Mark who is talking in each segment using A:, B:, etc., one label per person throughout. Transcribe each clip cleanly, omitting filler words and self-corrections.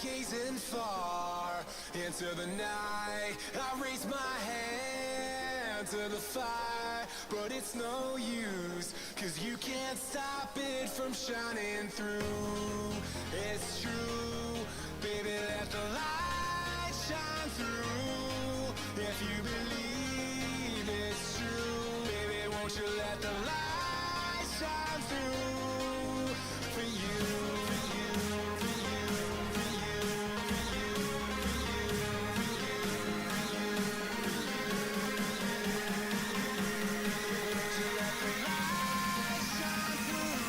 A: gazing far into the night. I raise my hand to the fire, but it's no use, 'cause you can't stop it from shining through. It's true, baby, let the light shine through. If you believe it's true, baby, won't you let the light shine through for you, for you, for you, for you, for you, for you, for you, to let the light shine through.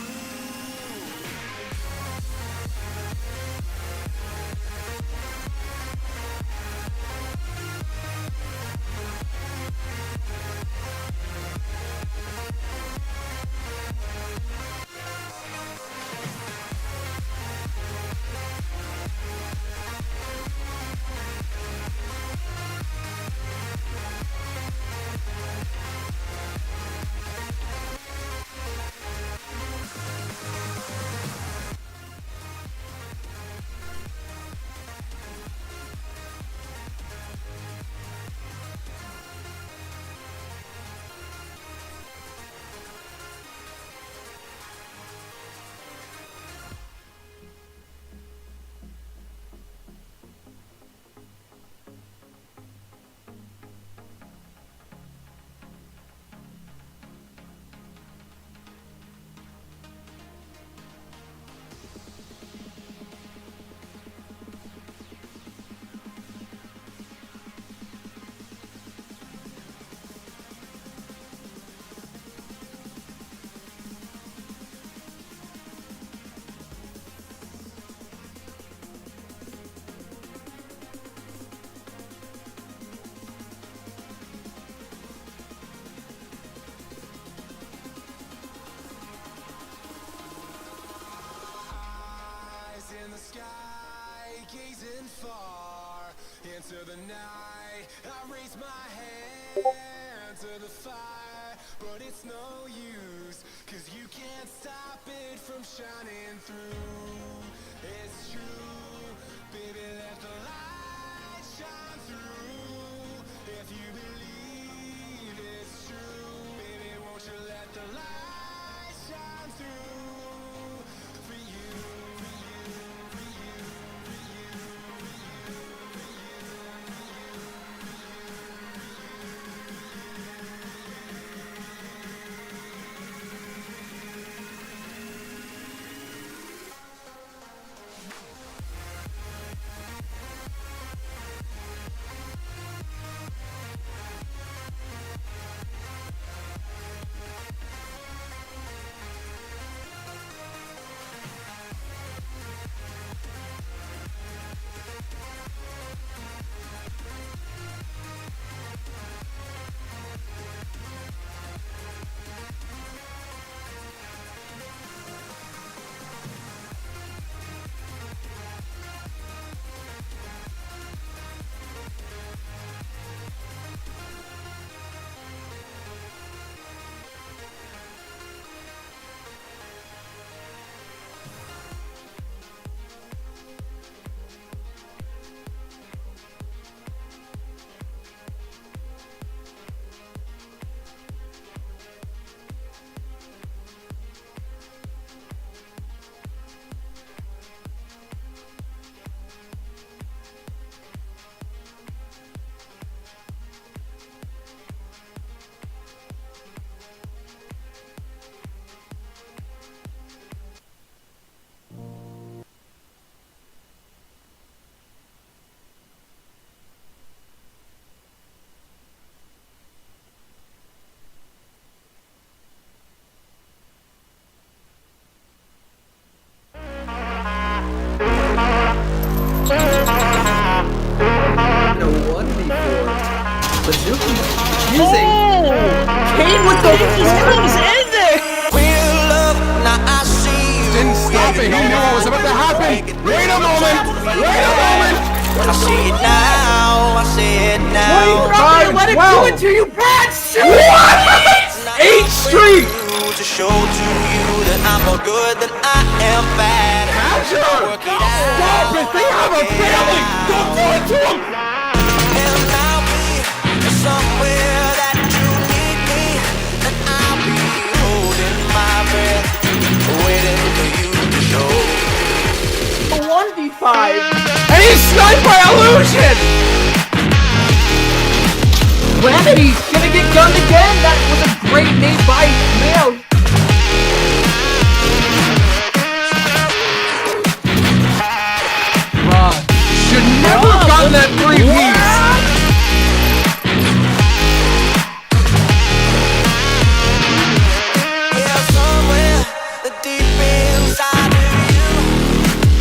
A: In the sky, gazing far into the night. I raise my hand to the fire, but it's no use, 'cause you can't stop it from shining through. It's true, baby, let the light shine through. If you believe it's true, baby, won't you let the light shine through for you, for you, for you, for you, for you, for
B: using. Kane with the scrims in there.
C: Didn't stop it. He knew what was about to happen. Wait a moment. Wait a moment.
D: I see it now. I see it now.
B: Why are you not gonna let it do it to you, Pats? What?
C: 8th Street.
D: To show to you that I'm more good than I am bad.
C: Stop it! They have a family! Don't do it to them!
D: And I'll be somewhere that you need me, and I'll be holding my breath, waiting for you to show.
B: A 1v5.
C: And he's sniped by Illusion!
B: Remedi's gonna get gunned again. That was a great nade by Mail.
C: Should never have gotten that 3-piece!
D: Yeah, somewhere deep inside of you,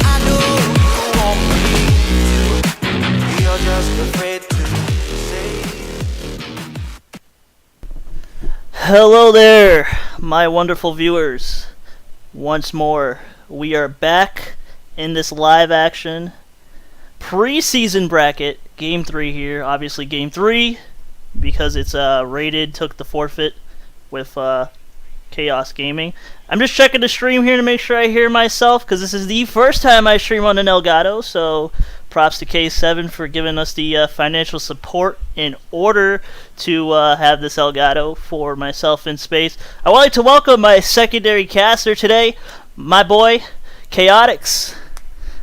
D: I know you want me to. You're just afraid to say.
E: Hello there, my wonderful viewers. Once more, we are back in this live action preseason bracket. Game 3 here. Obviously Game 3, because it's rated, took the forfeit with Chaos Gaming. I'm just checking the stream here to make sure I hear myself, because this is the first time I stream on an Elgato, so props to K7 for giving us the financial support in order to have this Elgato for myself in space. I would like to welcome my secondary caster today, my boy, Chaotix.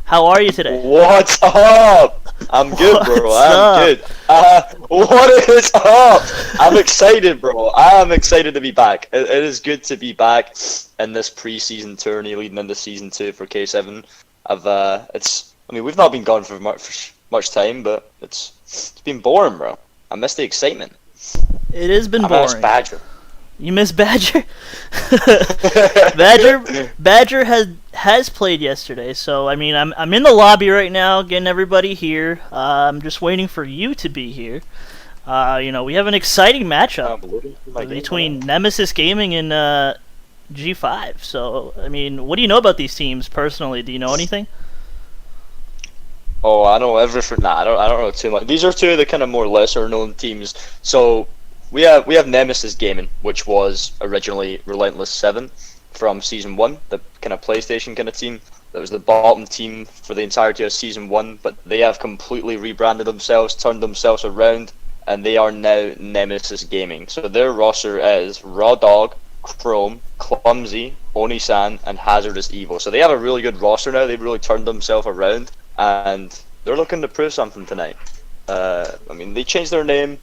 E: How are you today?
F: What's up? I'm good, bro.
E: What's
F: I'm good. What is up? I'm excited, bro. I'm excited to be back. It is good to be back in this preseason tourney leading into season 2 for K7. We've not been gone for much time, but it's been boring, bro. I miss the excitement.
E: It has been
F: I
E: boring.
F: miss Badger.
E: You miss Badger? Badger has played yesterday, so I mean I'm in the lobby right now getting everybody here. I'm just waiting for you to be here. We have an exciting matchup between Nemesis Gaming and G5. So I mean, what do you know about these teams personally? Do you know anything?
F: Oh, I know everything. Nah, I don't know too much. These are two of the kind of more lesser known teams. So we have Nemesis Gaming, which was originally Relentless 7 from Season 1, the kind of PlayStation kind of team. That was the bottom team for the entirety of Season 1, but they have completely rebranded themselves, turned themselves around, and they are now Nemesis Gaming. So their roster is Raw Dog, Chrome, Clumsy, Oni-san, and Hazardous Evil. So they have a really good roster now. They've really turned themselves around, and they're looking to prove something tonight. They changed their name,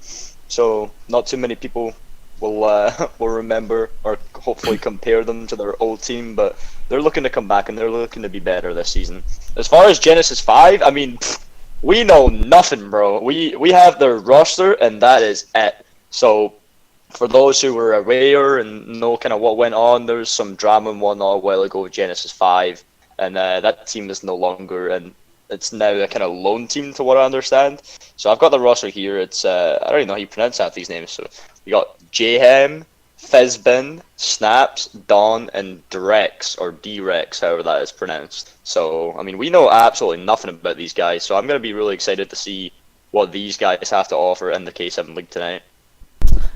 F: so not too many people will remember or hopefully compare them to their old team, but they're looking to come back and they're looking to be better this season. As far as Genesis 5, we know nothing, bro. We have their roster and that is it. So for those who were aware and know kind of what went on, there's some drama and whatnot a while ago with Genesis 5, and that team is no longer, and it's now a kind of lone team to what I understand. So I've got the roster here. It's I don't even know how you pronounce half these names. So we got Jayhem, Fezbin, Snaps, Dawn, and Drex, or D-Rex, however that is pronounced. So, we know absolutely nothing about these guys, so I'm going to be really excited to see what these guys have to offer in the K7 League tonight.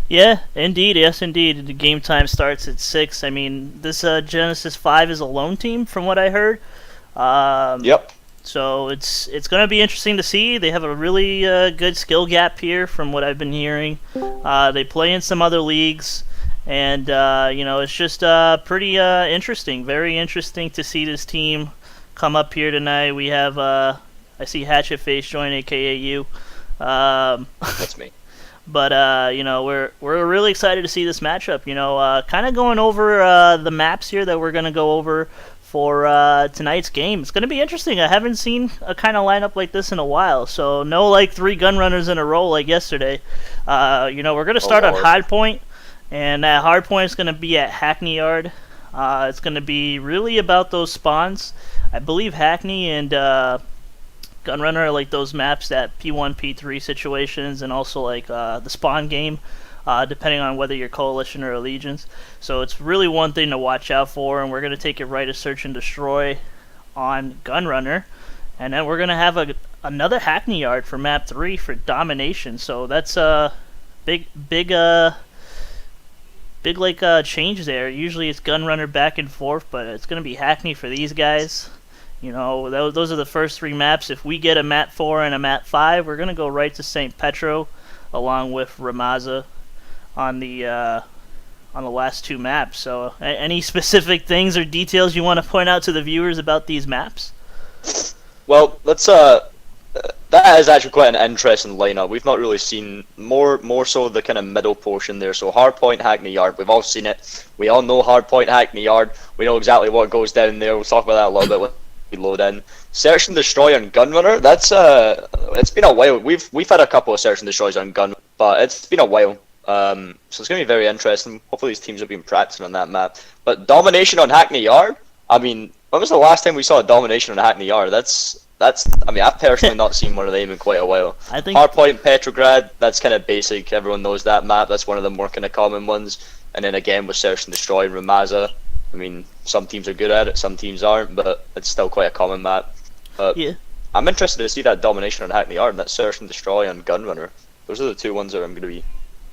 E: Yeah, indeed, yes indeed. The game time starts at 6. This Genesis 5 is a lone team from what I heard.
F: Yep.
E: So it's going to be interesting to see. They have a really good skill gap here from what I've been hearing. They play in some other leagues, and it's just pretty interesting. Very interesting to see this team come up here tonight. We have I see Hatchet Face join, aka you.
F: That's me.
E: But we're really excited to see this matchup. Kind of going over the maps here that we're going to go over for tonight's game. It's going to be interesting. I haven't seen a kind of lineup like this in a while. So no 3 gun runners in a row like yesterday. We're going to start on Hardpoint, and that Hardpoint is going to be at Hackney Yard. It's going to be really about those spawns. I believe Hackney and Gunrunner are like those maps that P1, P3 situations, and also like the spawn game. Depending on whether you're Coalition or Allegiance. So it's really one thing to watch out for, and we're going to take it right to Search and Destroy on Gunrunner. And then we're going to have another Hackney Yard for map 3 for Domination. So that's a big change there. Usually it's Gunrunner back and forth, but it's going to be Hackney for these guys. You know, those are the first 3 maps. If we get a map 4 and a map 5, we're gonna go right to St. Petro, along with Ramaza on the last 2 maps. So, any specific things or details you want to point out to the viewers about these maps?
F: Well, let's that is actually quite an interesting lineup. We've not really seen more so the kind of middle portion there. So Hardpoint, Hackney Yard, we've all seen it. We all know Hardpoint, Hackney Yard. We know exactly what goes down there. We'll talk about that a little bit when we load in. Search and Destroy on Gunrunner. That's it's been a while. We've had a couple of Search and Destroys on Gun, but it's been a while. So it's gonna be very interesting. Hopefully these teams have been practicing on that map. But Domination on Hackney Yard. I mean, when was the last time we saw a Domination on Hackney Yard? I mean, I've personally not seen one of them in quite a while.
E: I think
F: Hardpoint, Petrograd, that's kind of basic. Everyone knows that map. That's one of the more kind of common ones. And then again with Search and Destroy and Ramaza. I mean, some teams are good at it, some teams aren't, but it's still quite a common map. But
E: yeah.
F: I'm interested to see that Domination on Hackney Yard and that Search and Destroy on Gunrunner. Those are the 2 ones that I'm going to be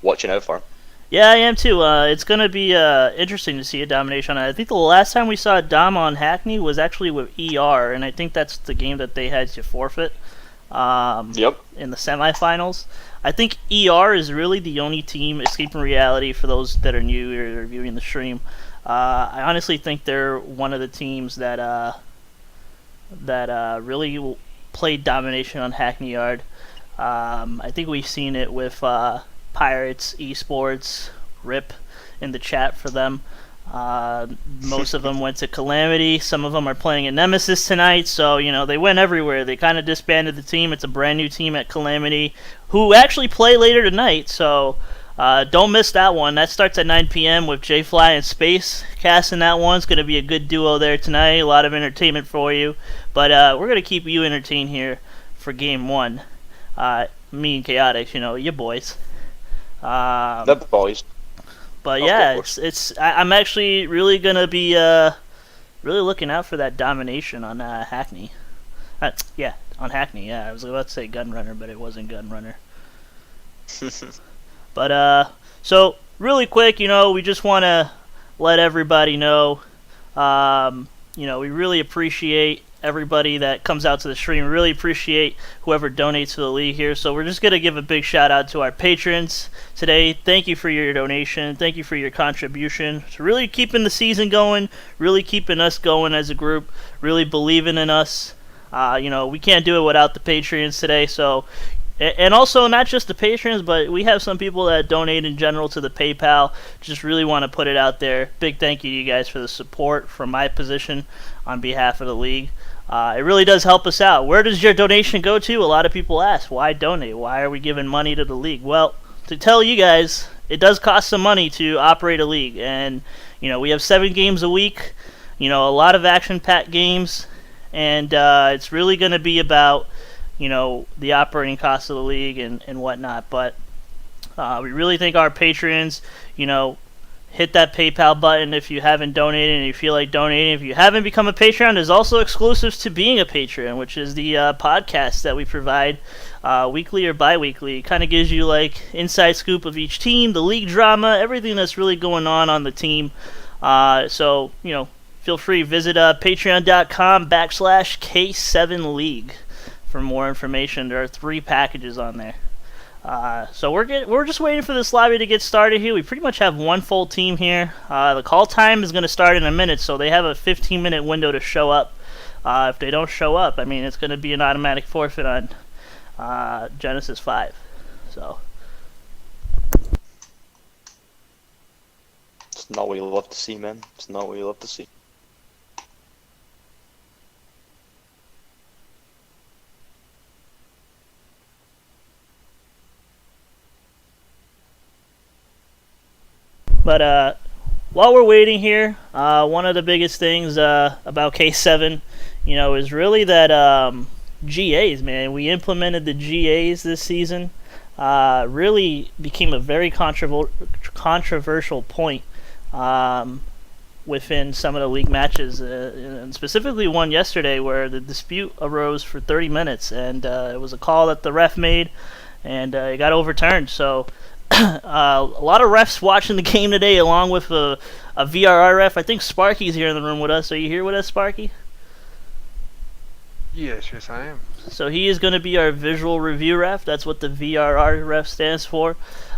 F: watching out for.
E: Yeah, I am too. It's going to be interesting to see a Domination on it. I think the last time we saw a Dom on Hackney was actually with ER, and I think that's the game that they had to forfeit
F: Yep.
E: in the semifinals. I think ER is really the only team, escaping reality for those that are new or viewing the stream. I honestly think they're one of the teams that really played Domination on Hackney Yard. I think we've seen it with Pirates Esports, RIP in the chat for them. Most of them went to Calamity. Some of them are playing in Nemesis tonight, so you know they went everywhere. They kind of disbanded the team. It's a brand new team at Calamity, who actually play later tonight. So don't miss that one. That starts at 9 p.m. with J-Fly and Space casting that one. It's going to be a good duo there tonight. A lot of entertainment for you. But we're going to keep you entertained here for Game 1. Me and Chaotix, you know, your boys.
F: The boys.
E: But yeah, I'm actually really gonna be really looking out for that Domination on Hackney. On Hackney. Yeah, I was about to say Gunrunner, but it wasn't Gunrunner. But so really quick, you know, we just want to let everybody know, you know, we really appreciate everybody that comes out to the stream. We really appreciate whoever donates to the league here. So we're just going to give a big shout out to our patrons today. Thank you for your donation. Thank you for your contribution. It's really keeping the season going, really keeping us going as a group, really believing in us. You know, we can't do it without the Patreons today. So, and also not just the patrons, but we have some people that donate in general to the PayPal. Just really want to put it out there. Big thank you to you guys for the support from my position on behalf of the league. It really does help us out. Where does your donation go to? A lot of people ask, why donate? Why are we giving money to the league? Well, to tell you guys, it does cost some money to operate a league. And, you know, we have 7 games a week, you know, a lot of action-packed games. And it's really going to be about, you know, the operating costs of the league and whatnot. But we really thank our patrons. You know, hit that PayPal button if you haven't donated and you feel like donating. If you haven't become a Patreon, there's also exclusives to being a Patreon, which is the podcast that we provide weekly or bi-weekly. It kind of gives you like inside scoop of each team, the league drama, everything that's really going on the team. So, you know, feel free, visit patreon.com/K7League for more information. There are 3 packages on there. So we're just waiting for this lobby to get started here. We pretty much have one full team here. The call time is going to start in a minute, so they have a 15-minute window to show up. If they don't show up, I mean, it's going to be an automatic forfeit on Genesis 5. So
F: It's not what you love to see, man. It's not what you love to see.
E: But while we're waiting here, one of the biggest things about K7, you know, is really that GAs, man. We implemented the GAs this season. Really became a very controversial point within some of the league matches, and specifically one yesterday where the dispute arose for 30 minutes, and it was a call that the ref made, and it got overturned. So a lot of refs watching the game today, along with a VRR ref. I think Sparky's here in the room with us. Are you here with us, Sparky?
G: Yes, I am.
E: So he is going to be our visual review ref. That's what the VRR ref stands for.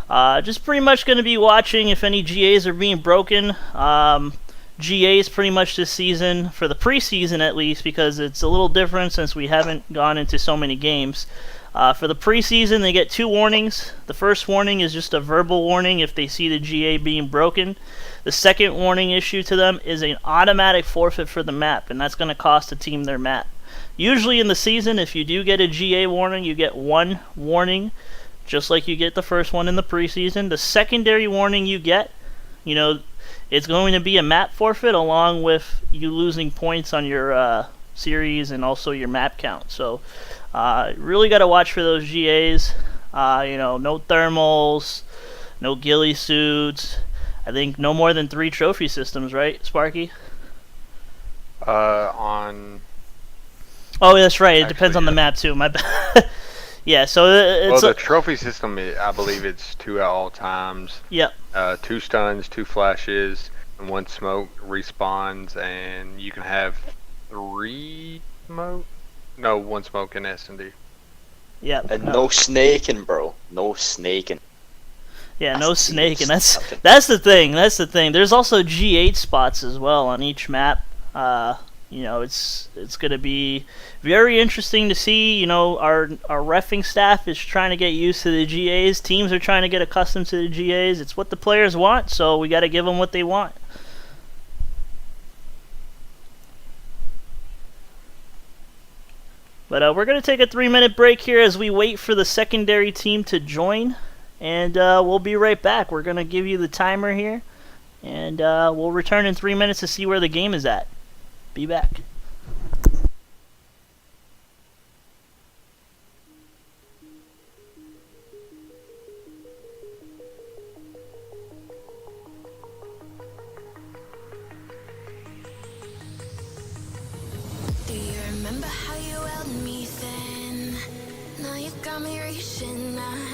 E: Just pretty much going to be watching if any GAs are being broken. GAs pretty much this season, for the preseason at least, because it's a little different since we haven't gone into so many games. For the preseason, they get 2 warnings. The first warning is just a verbal warning if they see the GA being broken. The second warning issued to them is an automatic forfeit for the map, and that's going to cost the team their map. Usually in the season, if you do get a GA warning, you get 1 warning, just like you get the first one in the preseason. The secondary warning you get, it's going to be a map forfeit along with you losing points on your series and also your map count. So really got to watch for those GAs. No thermals, no ghillie suits. I think no more than 3 trophy systems, right, Sparky?
G: Oh,
E: that's right. It depends on the map too. My bad. Yeah, so it's
G: the trophy system, I believe it's 2 at all times.
E: Yep.
G: 2 stuns, 2 flashes, and 1 smoke respawns, and you can have 3 smoke. No, 1 smoke in S&D.
E: Yeah.
F: And no snaking, bro. No snaking.
E: Yeah, no snaking. That's the thing. That's the thing. There's also G8 spots as well on each map. It's going to be very interesting to see. Our reffing staff is trying to get used to the GAs. Teams are trying to get accustomed to the GAs. It's what the players want, so we got to give them what they want. But we're going to take a 3-minute break here as we wait for the secondary team to join. And we'll be right back. We're going to give you the timer here. And we'll return in 3 minutes to see where the game is at. Be back.
H: Do you remember how you held me then? Now you got me reaching out.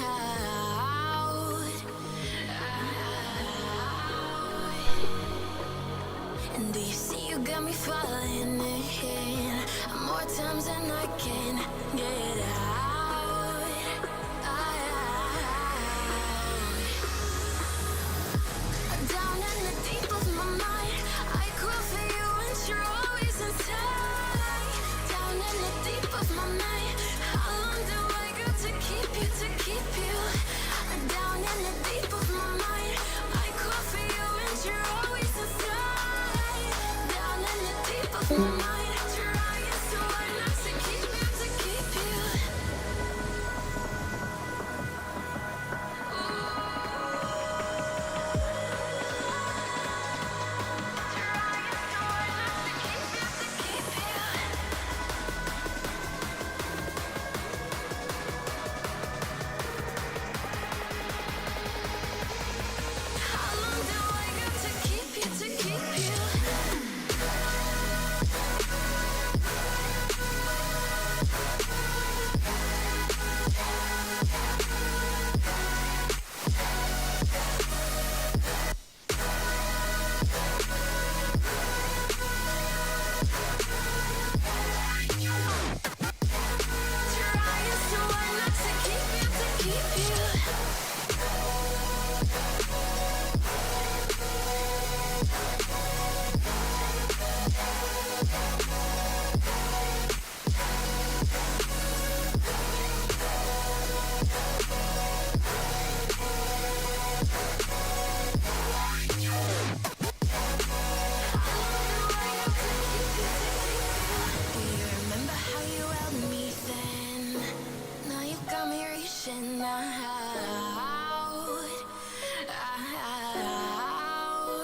H: And do you see you got me falling in more times than I can get out. Down in the deep of my mind, I crawl for you and you're always inside. Down in the deep of my mind, how long do I got to keep you, to keep you? Down in the deep of my mind, I crawl for you and you're always inside. Down in the deep of my mind, trying so hard not to keep you, to keep you. How long do I got to keep you, to keep you? Trying so hard not to keep you, to keep you. Do you remember how you held me then? Now you got me reaching out.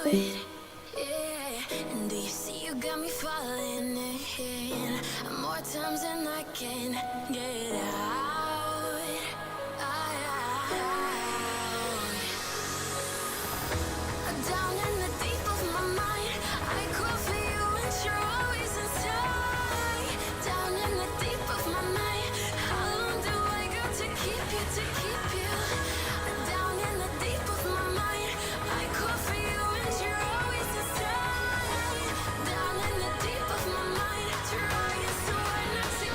H: Yeah. And do you see you got me falling in more times than I can get out. Down in the deep of my mind, I crawl for you and you're always inside. Down in the deep of my mind, how long do I got to keep you, to keep you? Down in the deep of my mind, I crawl for you and you're always inside. Down in the deep of my mind, trying so hard not to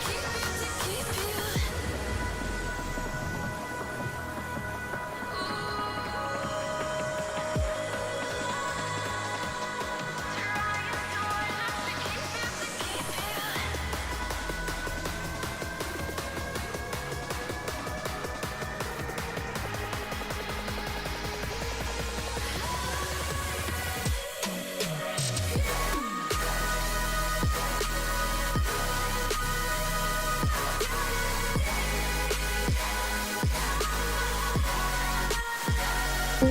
H: How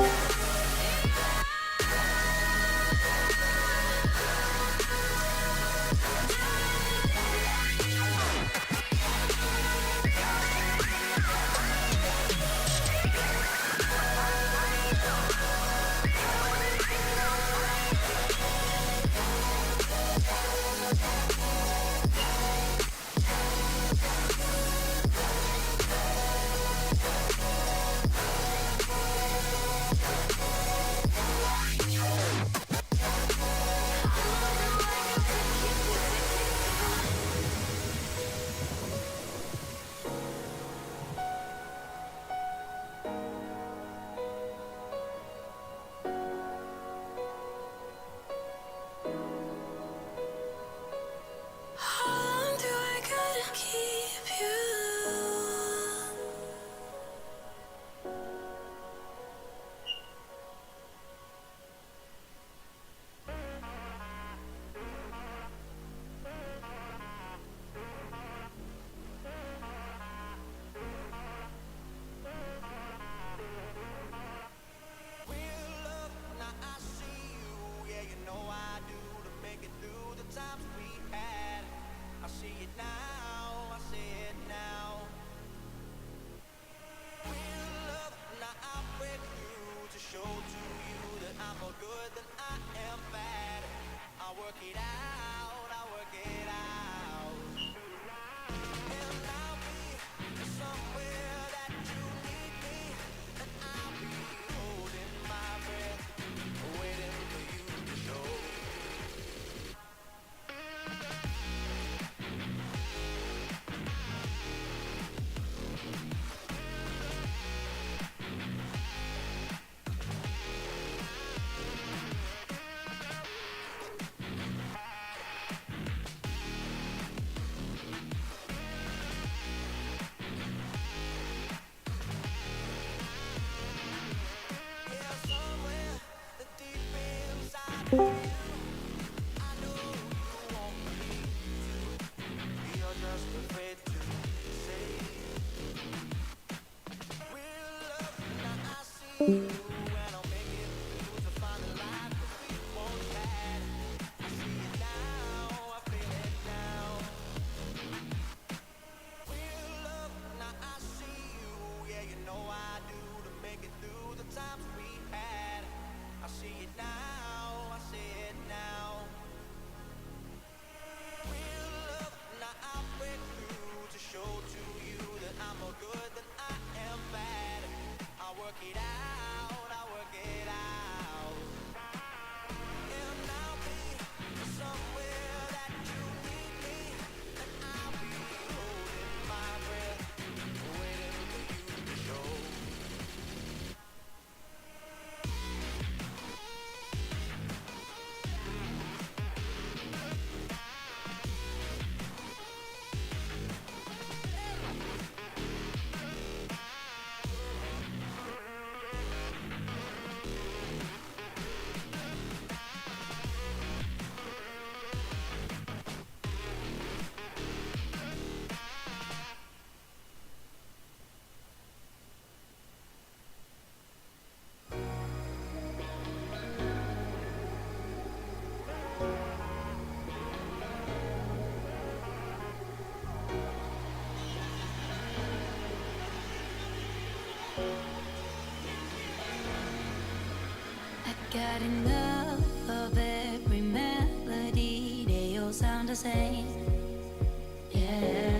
H: long do I gotta keep you? Got enough of every melody, they all sound the same. Yeah.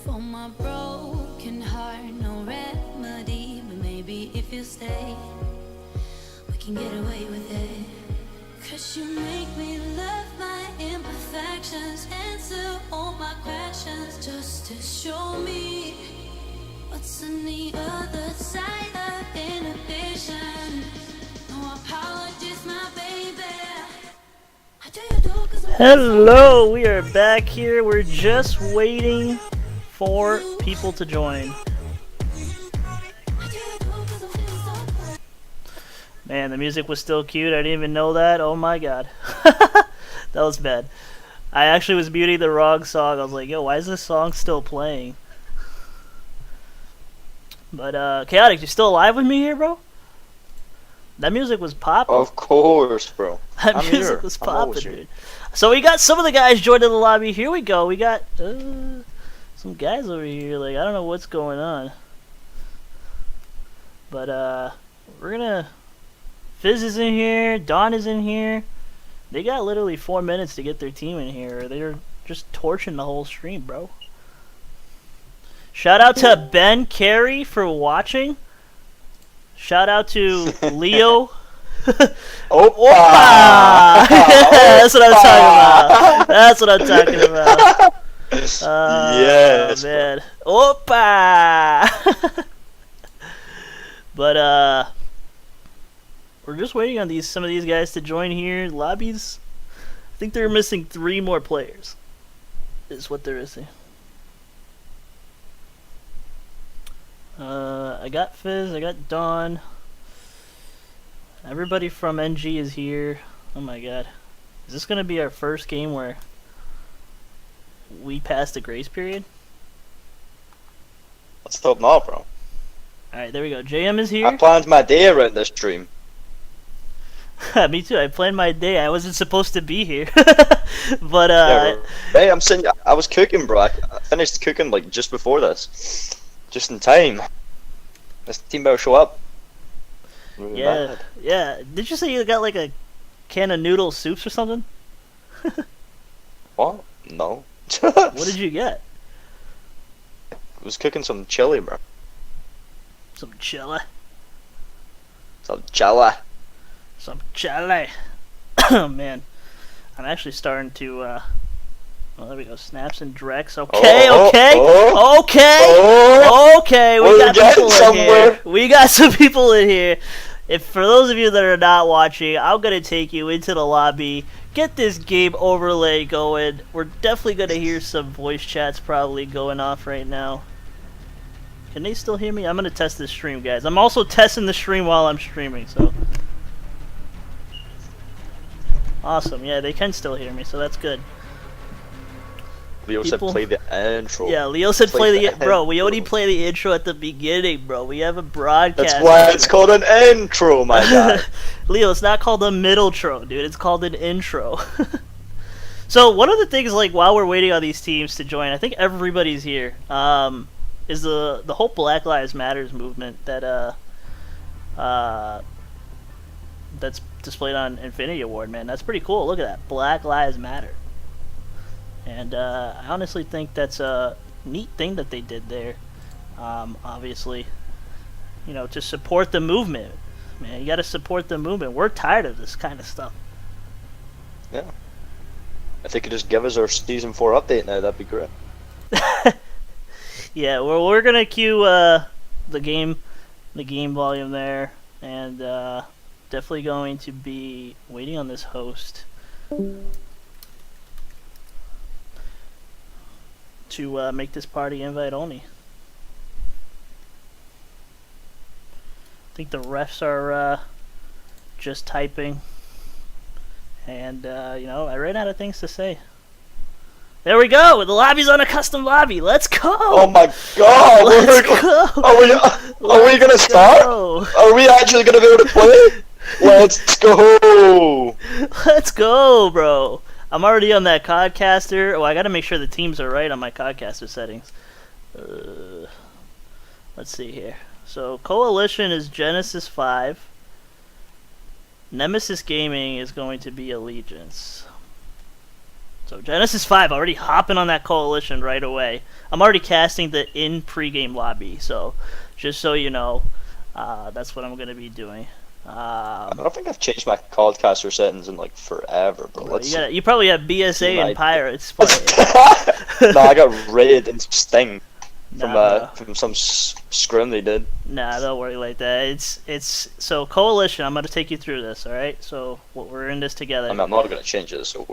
H: For my broken heart, no remedy, but maybe if you stay, we can get away with it. 'Cause you make me love my imperfections, answer all my questions, just to show me what's on the other side of inhibition.
E: Hello, we are back here. We're just waiting for people to join. Man, the music was still cute. I didn't even know that. Oh my god. That was bad. I actually was muting the wrong song. I was like, yo, why is this song still playing? But, Chaotic, you still alive with me here, bro? That music was popping.
F: Of course, bro.
E: That
F: I'm
E: music
F: here.
E: was
F: I'm always
E: popping,
F: here.
E: dude. So we got some of the guys joining the lobby. Here we go. We got some guys over here. Like, I don't know what's going on. But we're gonna. Fizz is in here. Dawn is in here. They got literally 4 minutes to get their team in here. They're just torching the whole stream, bro. Shout out to Ben Carey for watching. Shout out to Leo.
F: Opa!
E: That's what I'm talking about. That's what I'm talking about.
F: Yes, bro.
E: man. Opa! But we're just waiting on some of these guys to join here. Lobbies. I think they're missing 3 more players. Is what they're missing. I got Fizz. I got Dawn. Everybody from NG is here. Oh my god. Is this gonna be our first game where we pass the grace period?
F: Let's hope not, bro.
E: Alright, there we go. JM is
F: I
E: here.
F: planned my day around this stream.
E: Me too. I planned my day. I wasn't supposed to be here. But
F: Yeah, bro. Hey, I'm saying I was cooking, bro. I finished cooking like just before this, just in time. This team better show up. Really
E: yeah,
F: bad.
E: yeah. Did you say you got like a can of noodle soups or something?
F: What? No.
E: What did you get?
F: I was cooking some chili, bro.
E: Some chili.
F: Some chili.
E: Some chili. Oh man, I'm actually starting to. Well, there we go. Snaps and Drex. Okay, okay, okay. We
F: We're
E: got
F: getting
E: people in
F: somewhere.
E: here. We got some people in here. If for those of you that are not watching, I'm gonna take you into the lobby. Get this game overlay going. We're definitely gonna hear some voice chats probably going off right now. Can they still hear me? I'm gonna test this stream, guys. I'm also testing the stream while I'm streaming, so. Awesome, yeah, they can still hear me, so that's good.
F: Leo
E: People-
F: said play the intro.
E: Yeah, Leo said
F: Play
E: play
F: the
E: the bro. We
F: intro.
E: only play the intro at the beginning, bro. We have a broadcast.
F: That's why it's called an intro, my guy.
E: Leo, it's not called a middle tro, dude. It's called an intro. So one of the things, like while we're waiting on these teams to join, I think everybody's here. Is the whole Black Lives Matters movement that that's displayed on Infinity Award, man. That's pretty cool. Look at that, Black Lives Matter. And I honestly think that's a neat thing that they did there. Obviously, you know, to support the movement. Man, you got to support the movement. We're tired of this kind of stuff.
F: Yeah. If they could just give us our season 4 update now, that'd be great.
E: Yeah, well, we're gonna cue the game volume there, and definitely going to be waiting on this host to make this party invite only. I think the refs are just typing, and you know, I ran out of things to say. There we go. The lobby's on a custom lobby. Let's go.
F: Oh my god!
E: Let's go.
F: Are we gonna start?
E: Go.
F: Are we actually gonna be able to play? Let's go!
E: Let's go, bro. I'm already on that Codcaster. Oh, I gotta make sure the teams are right on my Codcaster settings. Let's see here. So, Coalition is Genesis 5. Nemesis Gaming is going to be Allegiance. So, Genesis 5, already hopping on that Coalition right away. I'm already casting the in pregame lobby, so just so you know, that's what I'm going to be doing.
F: I don't think I've changed my Codcaster settings in like forever, bro. Let's
E: You probably have BSA and
F: Right.
E: Pirates playing.
F: No, I got raided and Sting
E: Nah,
F: from some scrim they did.
E: Nah, don't worry like that. It's so Coalition. I'm gonna take you through this. All right. So we're in this together.
F: I'm not gonna change it, so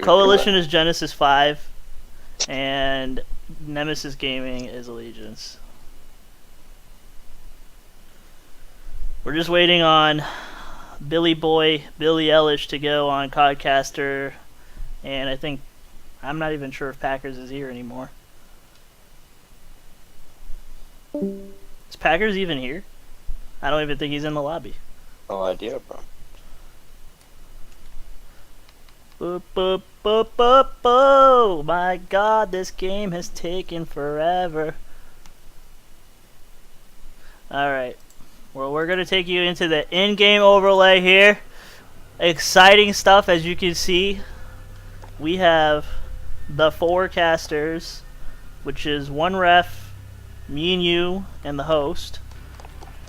E: Coalition is Genesis 5, and Nemesis Gaming is Allegiance. We're just waiting on Billy Ellish to go on Codcaster, and I think I'm not even sure if Packers is here anymore. Is Packers even here? I don't even think he's in the lobby.
F: No idea, bro.
E: Boop, boop, boop, boop, boop. My god, this game has taken forever. Alright. Well, we're going to take you into the in-game overlay here. Exciting stuff, as you can see. We have the forecasters, which is one ref, me and you, and the host.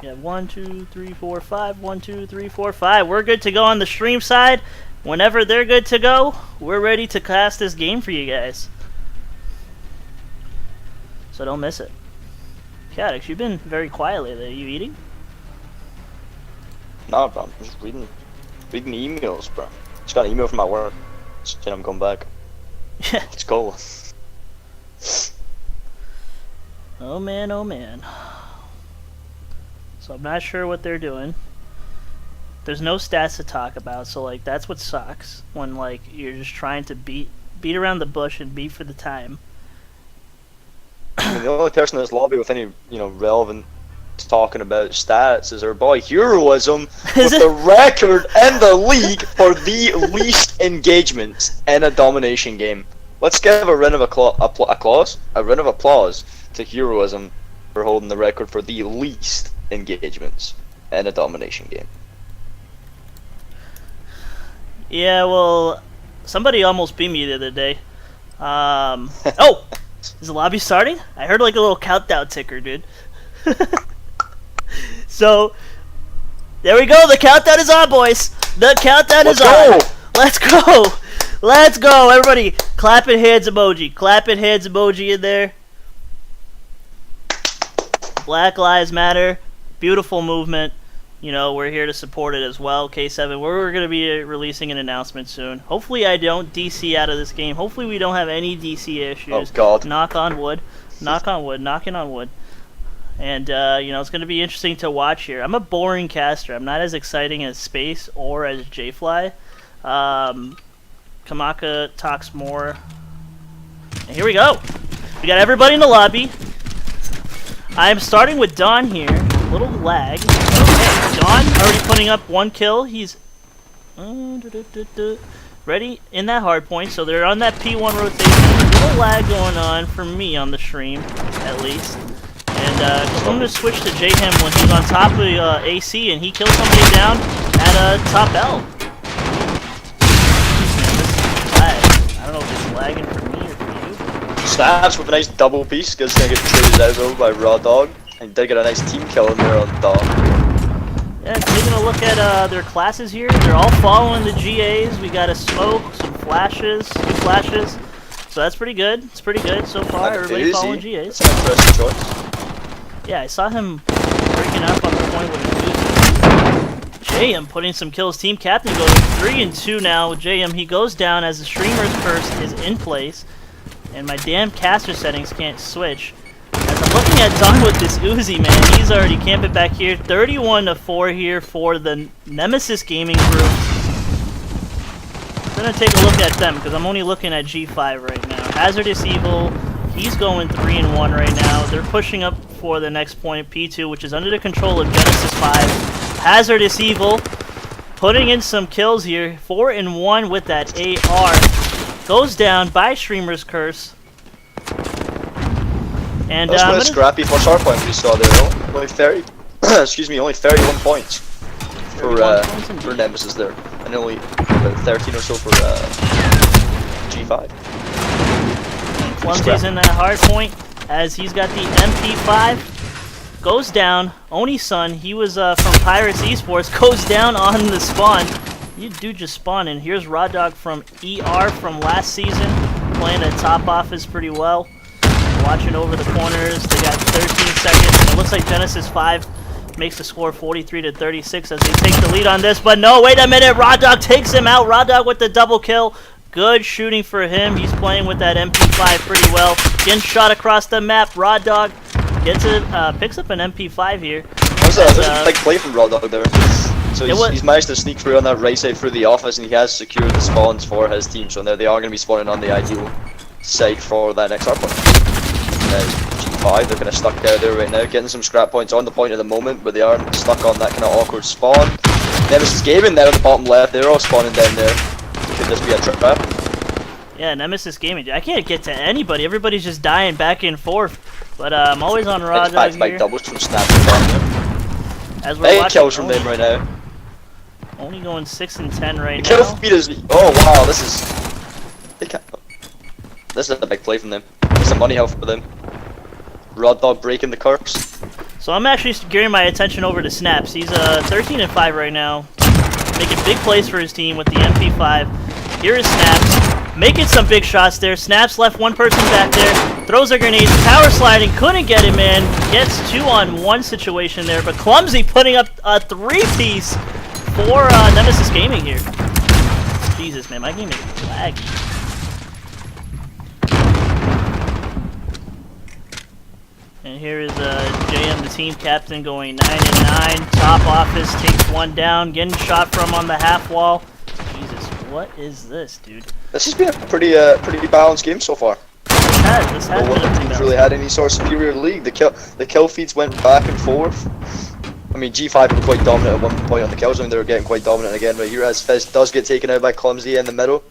E: You have 1, 2, 3, 4, 5. 1, 2, 3, 4, 5. We're good to go on the stream side. Whenever they're good to go, we're ready to cast this game for you guys. So don't miss it. Cadix, you've been very quiet lately. Are you eating?
F: Nah, bro. I'm just reading emails, bro. Just got an email from my work. Saying I'm going back.
E: Yeah.
F: Let's go.
E: Oh man, oh man. So I'm not sure what they're doing. There's no stats to talk about, so like that's what sucks when like you're just trying to beat around the bush and beat for the time.
F: I mean, the only person in this lobby with any, relevant talking about stats is our boy Heroism with the record in the league for the least engagements in a domination game. Let's give a round of applause to Heroism for holding the record for the least engagements in a domination game.
E: Yeah, well, somebody almost beat me the other day. Oh! Is the lobby starting? I heard like a little countdown ticker, dude. So, there we go. The countdown is on, boys. The countdown is on. Let's go. Let's go. Everybody, clapping hands emoji. Clapping hands emoji in there. Black Lives Matter. Beautiful movement. You know, we're here to support it as well. K7, we're going to be releasing an announcement soon. Hopefully I don't DC out of this game. Hopefully we don't have any DC issues.
F: Oh, God.
E: Knock on wood. Knock on wood. Knocking on wood. And, it's going to be interesting to watch here. I'm a boring caster. I'm not as exciting as Space or as J-Fly. Kamaka talks more. And here we go. We got everybody in the lobby. I'm starting with Don here. A little lag. Okay, Don already putting up 1 kill. He's ready in that hard point. So they're on that P1 rotation. A little lag going on for me on the stream, at least. And I'm going to switch to J-Him when he's on top of AC and he kills somebody down at top L. I don't know if it's lagging for me or for you.
F: Stabs with a nice double piece. Guy's going to get traded out though by Raw Dog. And did get a nice team kill in there on Dog.
E: Yeah, taking a look at their classes here. They're all following the GAs. We got a smoke, some flashes, 2 flashes. So that's pretty good. It's pretty good so far. Everybody following GAs.
F: That's an interesting choice.
E: Yeah, I saw him breaking up on the point with a JM putting some kills. Team captain goes 3-2 now with JM. He goes down as the streamer's curse is in place. And my damn caster settings can't switch. As I'm looking at Don with this Uzi, man, he's already camping back here. 31-4 here for the Nemesis gaming group. I'm gonna take a look at them because I'm only looking at G5 right now. Hazardous Evil, he's going 3-1 right now. They're pushing up for the next point, P2, which is under the control of Genesis 5. Hazardous Evil putting in some kills here. 4-1 with that AR. Goes down by Streamer's Curse. And
F: that was quite a scrappy first hardpoint we saw there, though. Only 30, only 31 points for Nemesis there, and only about 13 or so for G5.
E: Clumsy's in that hard point as he's got the MP5. Goes down. Oni-san, he was from Pirates Esports, goes down on the spawn. You do just spawn, and here's Raw Dog from ER from last season, playing at top office pretty well. Watching over the corners, they got 13 seconds, and it looks like Genesis 5 makes the score 43-36 as they take the lead on this, but no, wait a minute, Raw Dog takes him out. Raw Dog with the double kill. Good shooting for him. He's playing with that MP5 pretty well. Getting shot across the map. Raw Dog gets it, picks up an MP5 here.
F: That was a big play from Raw Dog there. So he's managed to sneak through on that right side through the office, and he has secured the spawns for his team. So now they are going to be spawning on the ideal site for that next hardpoint. G5, they're kind of stuck out there right now, getting some scrap points on the point at the moment, but they are stuck on that kind of awkward spawn. Nemesis Gaming there on the bottom left. They're all spawning down there. Could this be a trap?
E: Yeah, Nemesis Gaming. I can't get to anybody. Everybody's just dying back and forth. But I'm always on Raw Dog
F: Back-to-back
E: here.
F: doubles from Snap and down there.
E: As we're
F: 8
E: watching,
F: kills from them right now.
E: only going 6 and 10 right
F: The kill
E: now.
F: feed is. Oh wow, this is. They can't. This is a big play from them. It's a money help for them. Raw Dog breaking the curse.
E: So I'm actually gearing my attention over to Snaps. He's 13 and 5 right now, making big plays for his team with the MP5. Here is Snaps, making some big shots there. Snaps left one person back there, throws a grenade, power sliding, couldn't get it, man. Gets 2-on-1 situation there, but Clumsy putting up a 3-piece for Nemesis Gaming here. Jesus, man, my game is laggy. And here is JM, the team captain, going 9 and 9. Top office takes one down, getting shot from on the half wall. Jesus, what is this, dude?
F: This has been a pretty balanced game so far.
E: This has
F: No
E: been
F: one
E: a pretty
F: team's
E: bad.
F: really had any sort of superior league. The kill feeds went back and forth. I mean, G5 were quite dominant at one point on the kill zone. They were getting quite dominant again right here as Fizz does get taken out by Clumsy in the middle.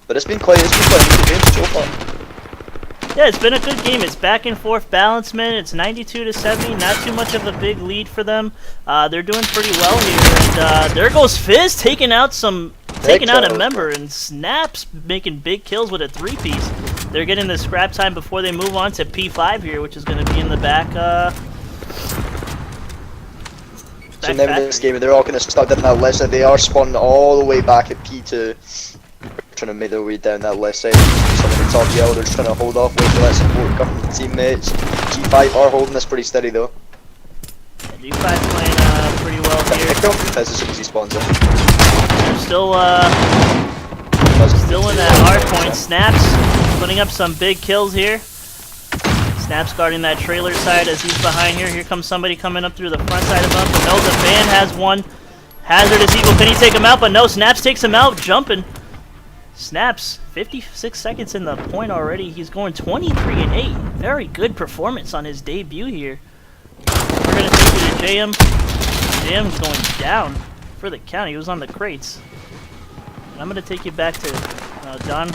F: But it's been quite a good game so far.
E: Yeah, it's been a good game. It's back and forth balance, man. It's 92 to 70. Not too much of a big lead for them. They're doing pretty well here. And there goes Fizz taking out a member, and Snaps making big kills with a 3-piece. They're getting the scrap time before they move on to P5 here, which is going to be in the back.
F: So Nemesis Gaming, they're all kind of stuck down that left side. They are spawning all the way back at P2. Trying to make their way down that left side. Some of the top yellow, they're just trying to hold off, wait for that support come from the teammates. G5 are holding this pretty steady though.
E: G5 playing pretty well here.
F: Pick up Fizz as soon as he spawns in.
E: They're still in that hardpoint. Snaps putting up some big kills here. Snaps guarding that trailer side as he's behind here. Here comes somebody coming up through the front side of him. But no, the van has one. Hazardous Eagle, can he take him out? But no, Snaps takes him out, jumping. Snaps, 56 seconds in the point already. He's going 23 and 8. Very good performance on his debut here. We're going to take it to JM. JM's going down for the count. He was on the crates. And I'm going to take you back to Don.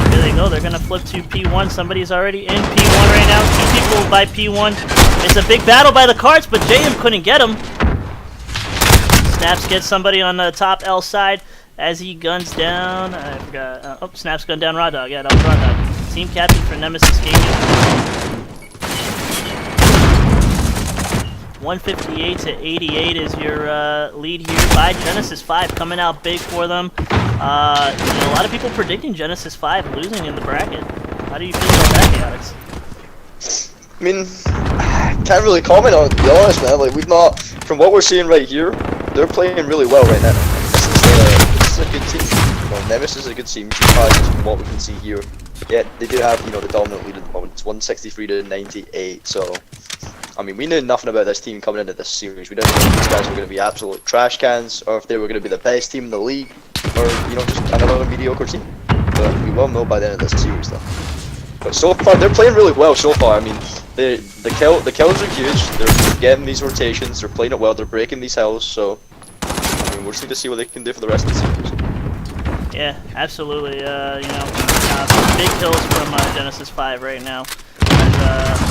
E: There they go. They're going to flip to P1. Somebody's already in P1 right now. 2 people by P1. It's a big battle by the carts, but JM couldn't get him. Snaps gets somebody on the top L side as he guns down. I forgot. Oh, Snaps gunned down Raw Dog. Yeah, that was Raw Dog. Team captain for Nemesis Gaming. 158 to 88 is your lead here by Genesis 5, coming out big for them. A lot of people predicting Genesis 5 losing in the bracket. How do you feel about that, Chaotix?
F: I mean, can't really comment on it, to be honest, man. Like, we've not, from what we're seeing right here, they're playing really well right now. This is a good team. Well, Nemesis is a good team, from what we can see here. Yeah, they do have, the dominant lead at the moment. It's 163 to 98, so... I mean, we knew nothing about this team coming into this series. We didn't know if these guys were going to be absolute trash cans, or if they were going to be the best team in the league, or, just another mediocre team. But we will know by the end of this series, though. But so far, they're playing really well so far. I mean, the kills are huge. They're getting these rotations. They're playing it well. They're breaking these hills. So, I mean, we're just going to see what they can do for the rest of the series.
E: Yeah, absolutely. Big kills from Genesis 5 right now.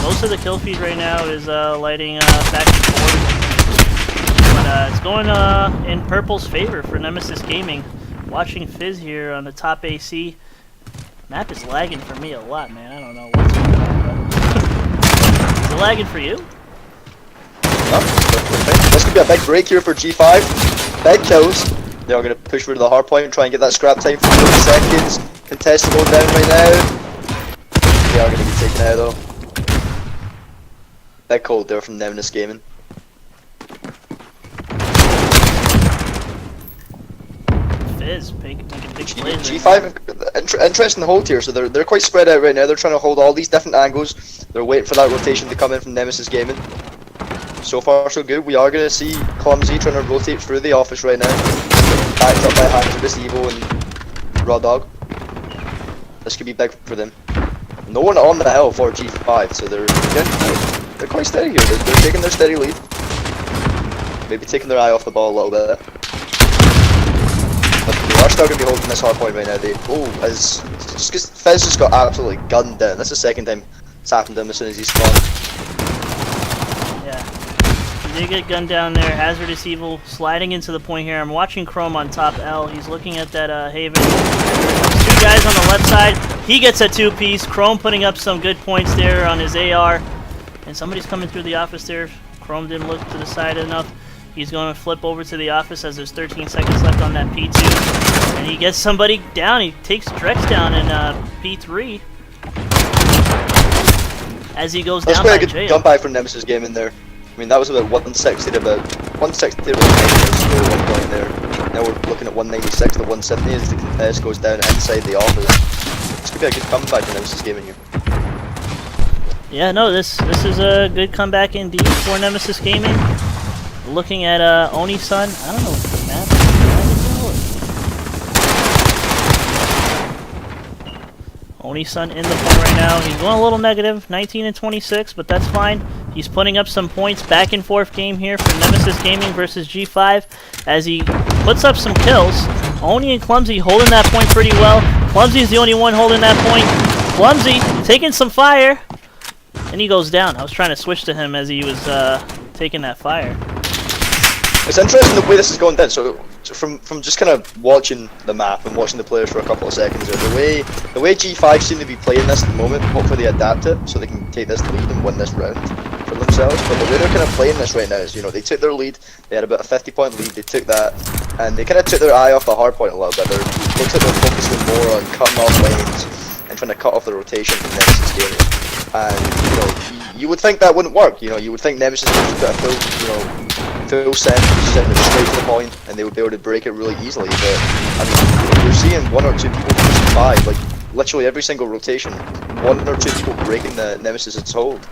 E: Most of the kill feed right now is lighting back and forth. But it's going in Purple's favor for Nemesis Gaming. Watching Fizz here on the top AC. Map is lagging for me a lot, man. I don't know what's going on. But... Is it lagging for you?
F: This could be a big break here for G5. Big kills. They are going to push through to the hard point and try and get that scrap time for 30 seconds. Contested going down right now. They are going to be taken out though. Big cold there from Nemesis Gaming.
E: Fizz making big plays.
F: G5 interesting hold here, so they're quite spread out right now. They're trying to hold all these different angles. They're waiting for that rotation to come in from Nemesis Gaming. So far so good. We are going to see Clumsy trying to rotate through the office right now. Backed up by Hazardous Eagle and Raw Dog. This could be big for them. No one on the hill for G5, so they're quite steady here. They're taking their steady lead. maybe taking their eye off the ball a little bit. But they are still going to be holding this hard point right now. Just because Fez just got absolutely gunned down. That's the second time it's happened to him as soon as he spawned.
E: Yeah. He did get gunned down there. Hazardous Evil sliding into the point here. I'm watching Chrome on top L. He's looking at that Haven. There's 2 guys on the left side. He gets a 2-piece. Chrome putting up some good points there on his AR. And somebody's coming through the office there. Chrome didn't look to the side enough. He's going to flip over to the office as there's 13 seconds left on that P2. And he gets somebody down. He takes Drex down in P3. As he goes
F: That's
E: down
F: quite
E: by
F: a good
E: jail.
F: gun back from Nemesis game in there. I mean, that was about 160 to about 160 to 190 at one point there. Now we're looking at 196 to 170 as the contest goes down inside the office. This could be a good comeback for Nemesis game in here.
E: Yeah, no, this is a good comeback indeed for Nemesis Gaming. Looking at Oni-san, I don't know what the map is. Oni-san in the point right now. He's going a little negative, 19 and 26, but that's fine. He's putting up some points. Back and forth game here for Nemesis Gaming versus G5 as he puts up some kills. Oni and Clumsy holding that point pretty well. Clumsy's the only one holding that point. Clumsy taking some fire. And he goes down. I was trying to switch to him as he was taking that fire.
F: It's interesting the way this is going down. So from just kind of watching the map and watching the players for a couple of seconds, the way G5 seem to be playing this at the moment, hopefully they adapt it so they can take this lead and win this round for themselves. But the way they're kind of playing this right now is, they took their lead. They had about a 50-point lead. They took that, and they kind of took their eye off the hard point a little bit. They took their focusing more on cutting off lanes and trying to cut off the rotation from Nemesis Gaming. And you would think that wouldn't work. You would think Nemesis would put a full send straight to the point, and they would be able to break it really easily. But I mean, you're seeing 1 or 2 people from G5, like literally every single rotation, 1 or 2 people breaking the Nemesis' hold.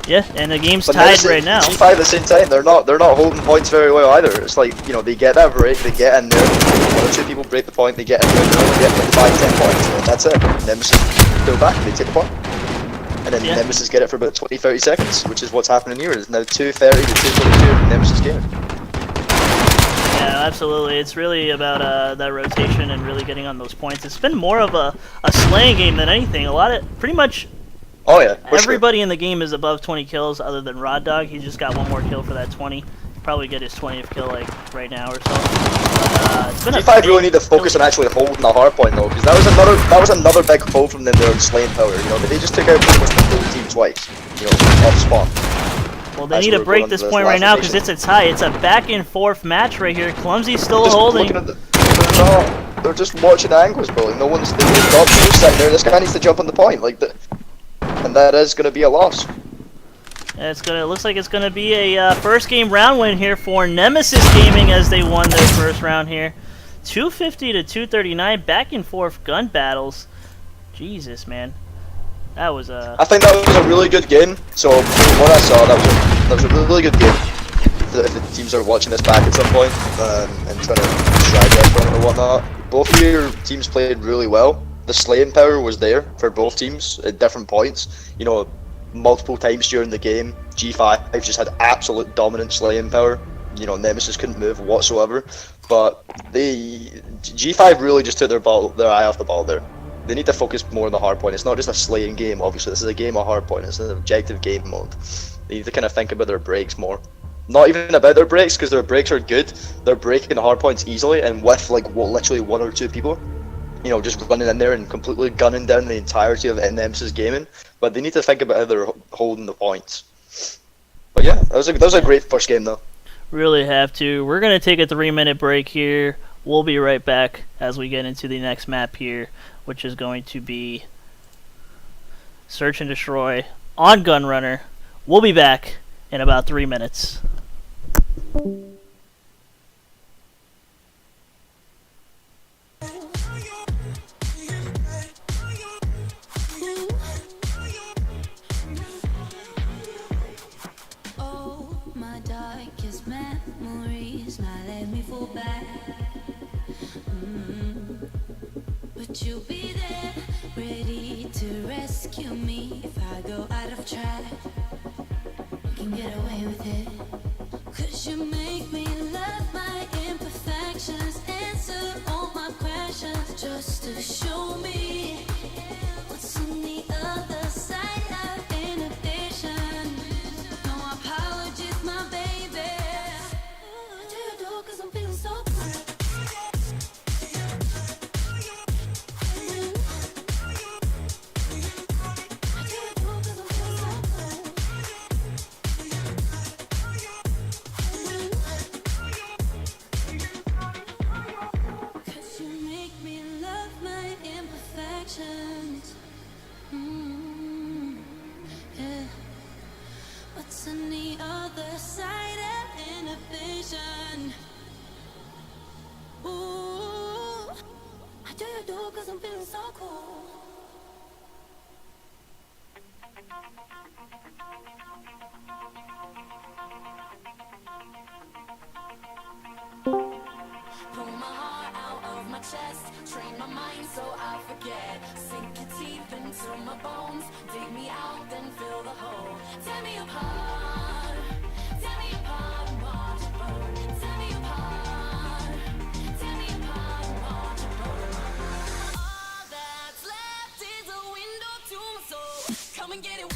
E: Yeah, and the game's
F: But
E: tied
F: Nemesis,
E: right now.
F: G5 at the same time, they're not holding points very well either. It's like, they get that break, they get in there, 1 or 2 people break the point, they get in there, they only get like 5-10 points, and that's it. Nemesis go back, they take the point. And then Nemesis get it for about 20-30 seconds, which is what's happening here. It's now 2:30 to 2:22 Nemesis game.
E: Yeah, absolutely. It's really about that rotation and really getting on those points. It's been more of a slaying game than anything. Pretty much everybody in the game is above 20 kills other than Rod Dog. He just got 1 more kill for that 20. Probably get his 20th kill like right now or so. It's been
F: G5 really need to focus on actually holding the hard point though, because that was another big hold from them there in slaying power. They just took out pretty much the whole team twice, off spot.
E: Well, they need to break this point right now because it's a tie. It's a back and forth match right here. Clumsy's still
F: just
E: holding.
F: They're just watching angles, bro. No one's sitting there. This guy needs to jump on the point, and that is going to be a loss.
E: It looks like it's gonna be a first game round win here for Nemesis Gaming as they won their first round here. 250 to 239, back and forth gun battles. Jesus, man, that was a.
F: I think that was a really good game. So from what I saw, that was a really good game. If the teams are watching this back at some point and trying to strategize from it or whatnot, both of your teams played really well. The slaying power was there for both teams at different points. Multiple times during the game, G5 just had absolute dominant slaying power. Nemesis couldn't move whatsoever. But G5 really just took their eye off the ball there. They need to focus more on the hard point. It's not just a slaying game, obviously. This is a game of hard point. It's an objective game mode. They need to kind of think about their breaks more. Not even about their breaks, because their breaks are good. They're breaking the hard points easily, and with literally 1 or 2 people. Just running in there and completely gunning down the entirety of Nemesis Gaming. But they need to think about how they're holding the points. But yeah, that was a great first game though.
E: Really have to. We're going to take a 3-minute break here. We'll be right back as we get into the next map here, which is going to be Search and Destroy on Gunrunner. We'll be back in about 3 minutes.
H: But you'll be there, ready to rescue me if I go out of track. You can get away with it, 'cause you make me What's on the other side of inhibition? Ooh, I do you do 'cause I'm feeling so cool. Pull my heart out of my chest, train my mind so I forget. Sink your teeth into my bones, dig me out, then fill the hole. Tear me apart, and watch it burn. Tear me apart, and watch it burn. All that's left is a window to my soul. Come and get it.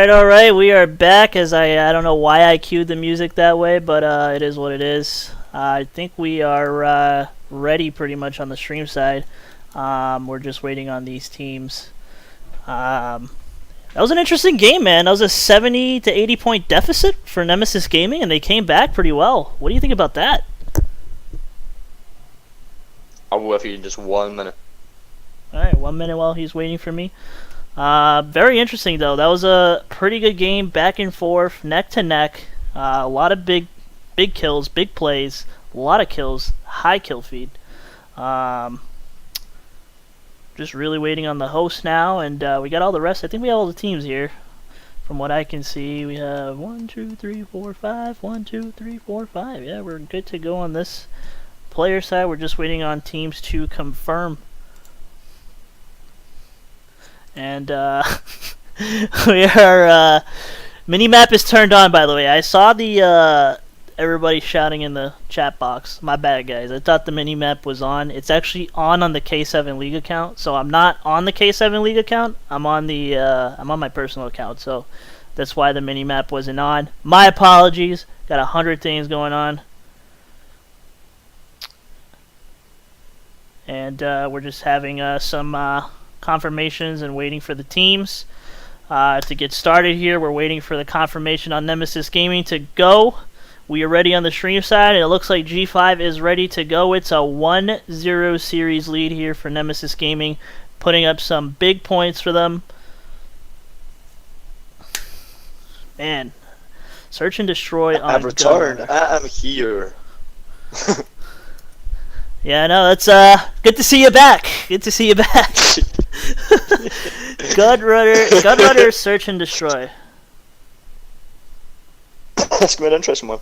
E: All right, we are back. As I don't know why I cued the music that way, but it is what it is. I think we are ready pretty much on the stream side. We're just waiting on these teams. That was an interesting game, man. That was a 70 to 80 point deficit for Nemesis Gaming, and they came back pretty well. What do you think about that?
F: I'll go with you in just 1 minute.
E: All right, 1 minute while he's waiting for me. Very interesting, though. That was a pretty good game, back and forth, neck to neck. A lot of big kills, big plays, a lot of kills, high kill feed. Just really waiting on the host now, and we got all the rest. I think we have all the teams here. From what I can see, we have 1, 2, 3, 4, 5. 1, 2, 3, 4, 5. Yeah, we're good to go on this player side. We're just waiting on teams to confirm. And we are minimap is turned on, by the way. I saw the everybody shouting in the chat box. My bad, guys. I thought the minimap was on. It's actually on the K7 League account. So I'm not on the K7 League account. I'm on the I'm on my personal account. So that's why the minimap wasn't on. My apologies. Got 100 things going on. And we're just having some confirmations and waiting for the teams to get started here. We're waiting for the confirmation on Nemesis Gaming to go. We are ready on the stream side, and it looks like G5 is ready to go. It's a 1-0 series lead here for Nemesis Gaming, putting up some big points for them. Man, search and destroy on
F: I've returned.
E: go.
F: I am here.
E: Yeah, no, that's good to see you back. Good to see you back. Gunrunner, search and destroy.
F: That's gonna be an interesting one.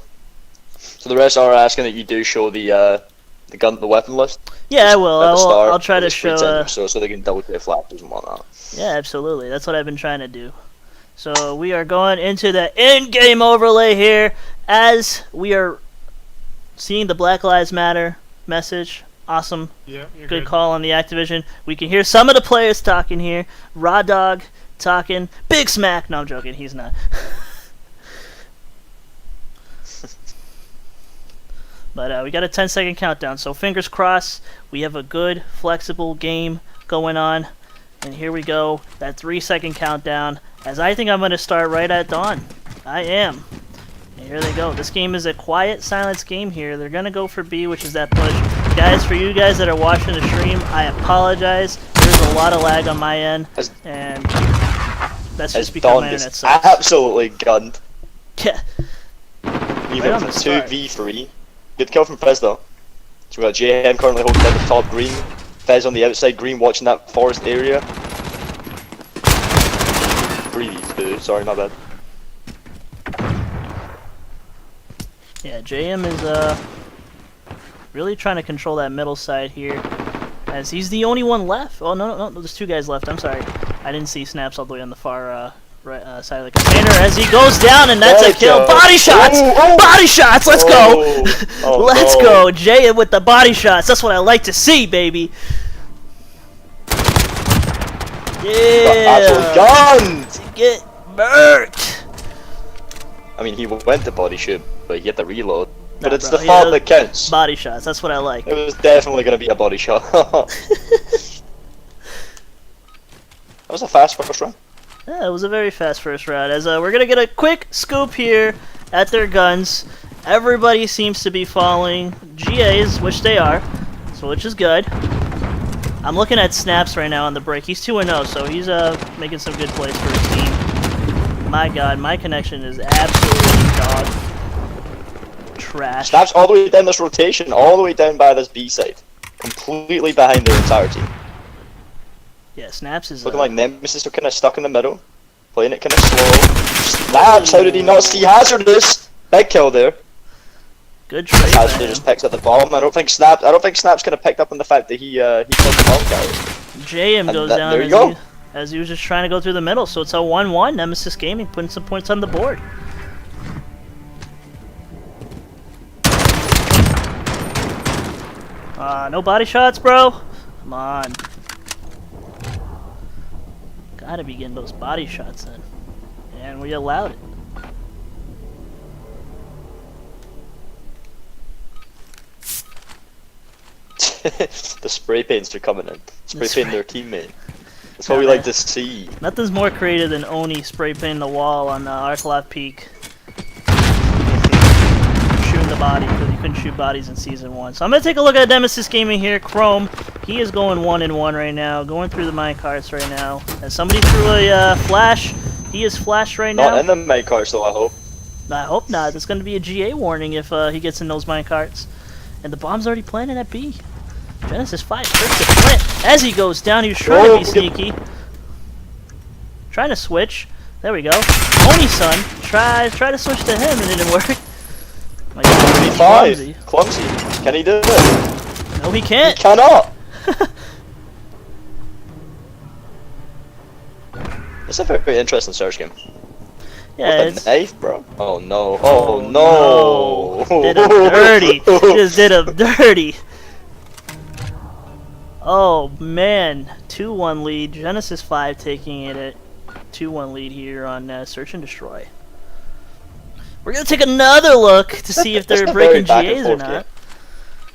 F: So the rest are asking that you do show the weapon list.
E: Yeah, I will.
F: At the start,
E: I'll try to
F: just pretend
E: show.
F: so they can double check flashes and whatnot.
E: Yeah, absolutely. That's what I've been trying to do. So we are going into the in-game overlay here as we are seeing the Black Lives Matter message. Awesome.
I: Yeah, you're
E: Good call on the Activision. We can hear some of the players talking here. Raw Dog talking. Big Smack. No, I'm joking. He's not. But we got a 10-second countdown. So fingers crossed. We have a good, flexible game going on. And here we go. That 3-second countdown. As I think I'm going to start right at dawn. I am. And here they go. This game is a quiet silence game here. They're going to go for B, which is that push. Guys, for you guys that are watching the stream, I apologize. There's a lot of lag on my end. And That's
F: as
E: just because
F: Don
E: my internet
F: gets
E: sucks.
F: absolutely gunned.
E: Yeah.
F: Even
E: on
F: from
E: the start.
F: 2v3. Good kill from Fez though. So we got JM currently holding down the top green. Fez on the outside green watching that forest area. 3v2, sorry, my bad.
E: Yeah, JM is really trying to control that middle side here, as he's the only one left. Oh no, there's two guys left. I'm sorry, I didn't see Snaps all the way on the far right side of the container as he goes down, and that's a kill. Body shots, body shots. Let's go, let's go. JM with the body shots. That's what I like to see, baby.
F: Absolutely
E: Yeah,
F: gunned!
E: get burnt.
F: I mean, he went to body shoot, but he had to reload. But
E: Nah,
F: it's
E: bro,
F: the thought that counts.
E: Body shots. That's what I like.
F: It was definitely going to be a body shot. That was a fast first round.
E: Yeah, it was a very fast first round. As we're gonna get a quick scoop here at their guns. Everybody seems to be falling GAs, which they are, so which is good. I'm looking at Snaps right now on the break. He's 2-0, so he's making some good plays for his team. My God, my connection is absolutely dog trash.
F: Snaps all the way down this rotation, all the way down by this B side. Completely behind their entire team.
E: Yeah, Snaps is
F: Looking like Nemesis are kind of stuck in the middle. Playing it kind of slow. Snaps, how did he not see Hazardous? Big kill there.
E: good trade.
F: Hazardous just picks up the bomb. I don't think Snaps kind of picked up on the fact that he killed the bomb guy.
E: JM goes down
F: there you go.
E: as he was just trying to go through the middle. So it's a 1-1. Nemesis Gaming putting some points on the board. No body shots, bro. Come on. Gotta be getting those body shots in. And we allowed it.
F: The spray paints are coming in. Spray
E: That's
F: painting their teammate. That's what we like to see.
E: Nothing's more creative than Oni spray painting the wall on Arclot Peak. Shooting the body, because you couldn't shoot bodies in Season 1. So I'm going to take a look at Nemesis Gaming here. Chrome, he is going 1-1 right now. Going through the minecarts right now. As somebody threw a flash. He is flashed right now.
F: Not in the minecarts though, I hope.
E: I hope not. There's going to be a GA warning if he gets in those minecarts. And the bomb's already planted at B. Genesis 5 trips to plant as he goes down. He was trying to be sneaky. Trying to switch. There we go. Oni-san try to switch to him and it didn't work. My God, he's clumsy.
F: Clumsy. Can he do it?
E: No, he can't.
F: He cannot. It's a very interesting search game.
E: Yeah,
F: With a knife, bro. Oh no. Oh no.
E: Did him dirty. He just did him dirty. Oh man, 2-1 lead. Genesis 5 taking it at 2-1 lead here on Search and Destroy. We're gonna take another look to see if they're breaking GAs or not.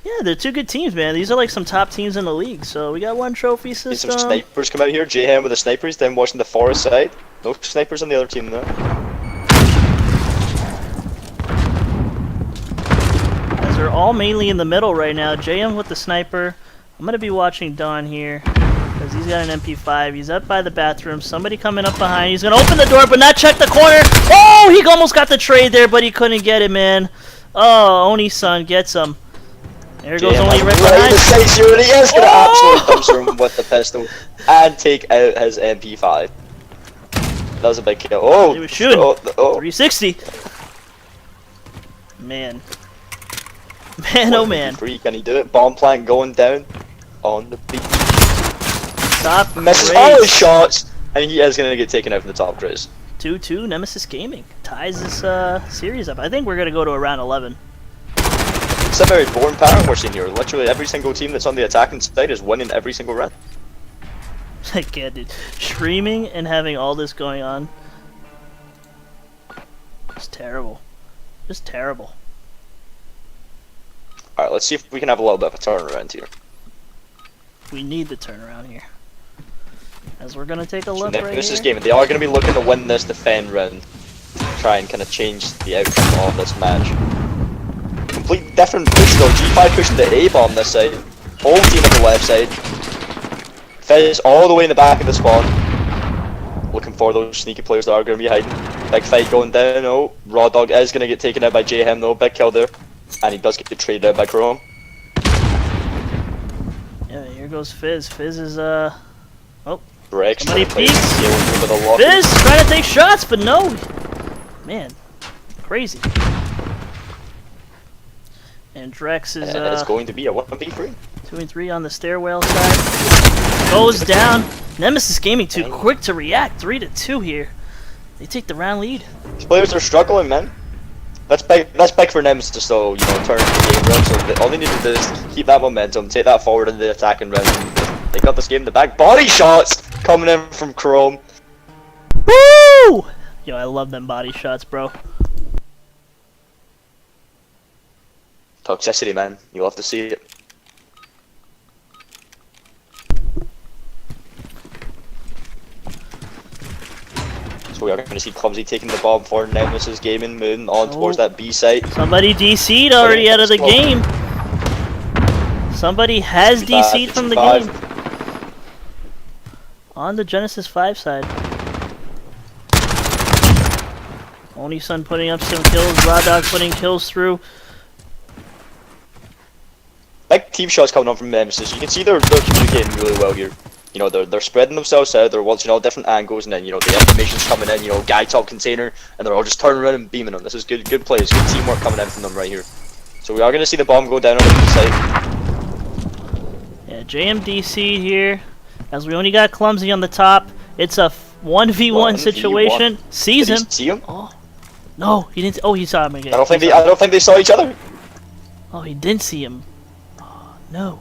E: Yeah, they're two good teams, man. These are like some top teams in the league. So we got one trophy
F: See
E: system.
F: some snipers come out here. J-Ham with the snipers, then watching the forest side. No snipers on the other team though.
E: As they're all mainly in the middle right now. JM with the sniper. I'm gonna be watching Don here because he's got an MP5. He's up by the bathroom. Somebody coming up behind. He's gonna open the door, but not check the corner. Oh, he almost got the trade there, but he couldn't get it, man. Oh, Oni-san gets him. There goes Oni right behind.
F: The sights here, and he is gonna absolutely dumpster him with the pistol and take out his MP5. That was a big kill. Oh,
E: He was shooting.
F: Oh.
E: 360. Man. Man, oh man.
F: Free, can he do it? Bomb plant going down on the beat.
E: Top
F: Misses
E: grade.
F: all his shots, and he is gonna get taken out from the top grades.
E: 2-2, Nemesis Gaming ties this series up. I think we're gonna go to a round 11.
F: It's a very boring pattern we're seeing here. Literally every single team that's on the attacking side is winning every single round.
E: I can't, dude. Streaming and having all this going on. It's terrible. Just terrible.
F: Alright, let's see if we can have a little bit of a turnaround here.
E: We need the turnaround here. As we're gonna take a look right
F: This is
E: here.
F: game. They are going to be looking to win this defend round. Try and kind of change the outcome of this match. Complete different push though. G5 pushing the A-bomb this side. Whole team on the left side. Fizz all the way in the back of the spawn. looking for those sneaky players that are going to be hiding. Big fight going down. Oh, Raw Dog is going to get taken out by J-Hem though. Big kill there. And he does get traded out by Chrome.
E: Yeah, here goes Fizz. Fizz is, oh.
F: Rex
E: Somebody
F: trying to play
E: peeks.
F: the field with a lock.
E: Fizz trying to take shots, but no. Man, crazy. And Drex is,
F: It's going to be a 1v3.
E: 2 and 3 on the stairwell side. Goes down. Nemesis Gaming too quick to react. 3-2 here. They take the round lead.
F: These players are struggling, man. That's big for Nemesis though, you know, turn the game around. So all they need to do is keep that momentum, take that forward in the attacking round. They got this game in the bag. Body shots coming in from Chrome.
E: Woo! Yo, I love them body shots, bro.
F: Toxicity, man. You'll have to see it. So we are going to see Clumsy taking the bomb for Nemesis Gaming, moving on towards that B site.
E: Somebody DC'd already out of the game. Somebody has DC'd from the game. On the Genesis 5 side. Oni-sun putting up some kills, Raw Dog putting kills through.
F: Big team shots coming on from Nemesis. You can see they're communicating really well here. You know, they're spreading themselves out, they're watching all different angles, and then, you know, the information's coming in, you know, guy top container, and they're all just turning around and beaming them. This is good plays, good teamwork coming in from them right here. So we are going to see the bomb go down on the B side.
E: Yeah, JMDC here. As we only got Clumsy on the top, it's a 1v1 situation. Sees
F: Did
E: him.
F: he see him?
E: Oh, no, he didn't. Oh, he saw him again.
F: I don't think they saw each other.
E: Oh, he didn't see him. Oh, no.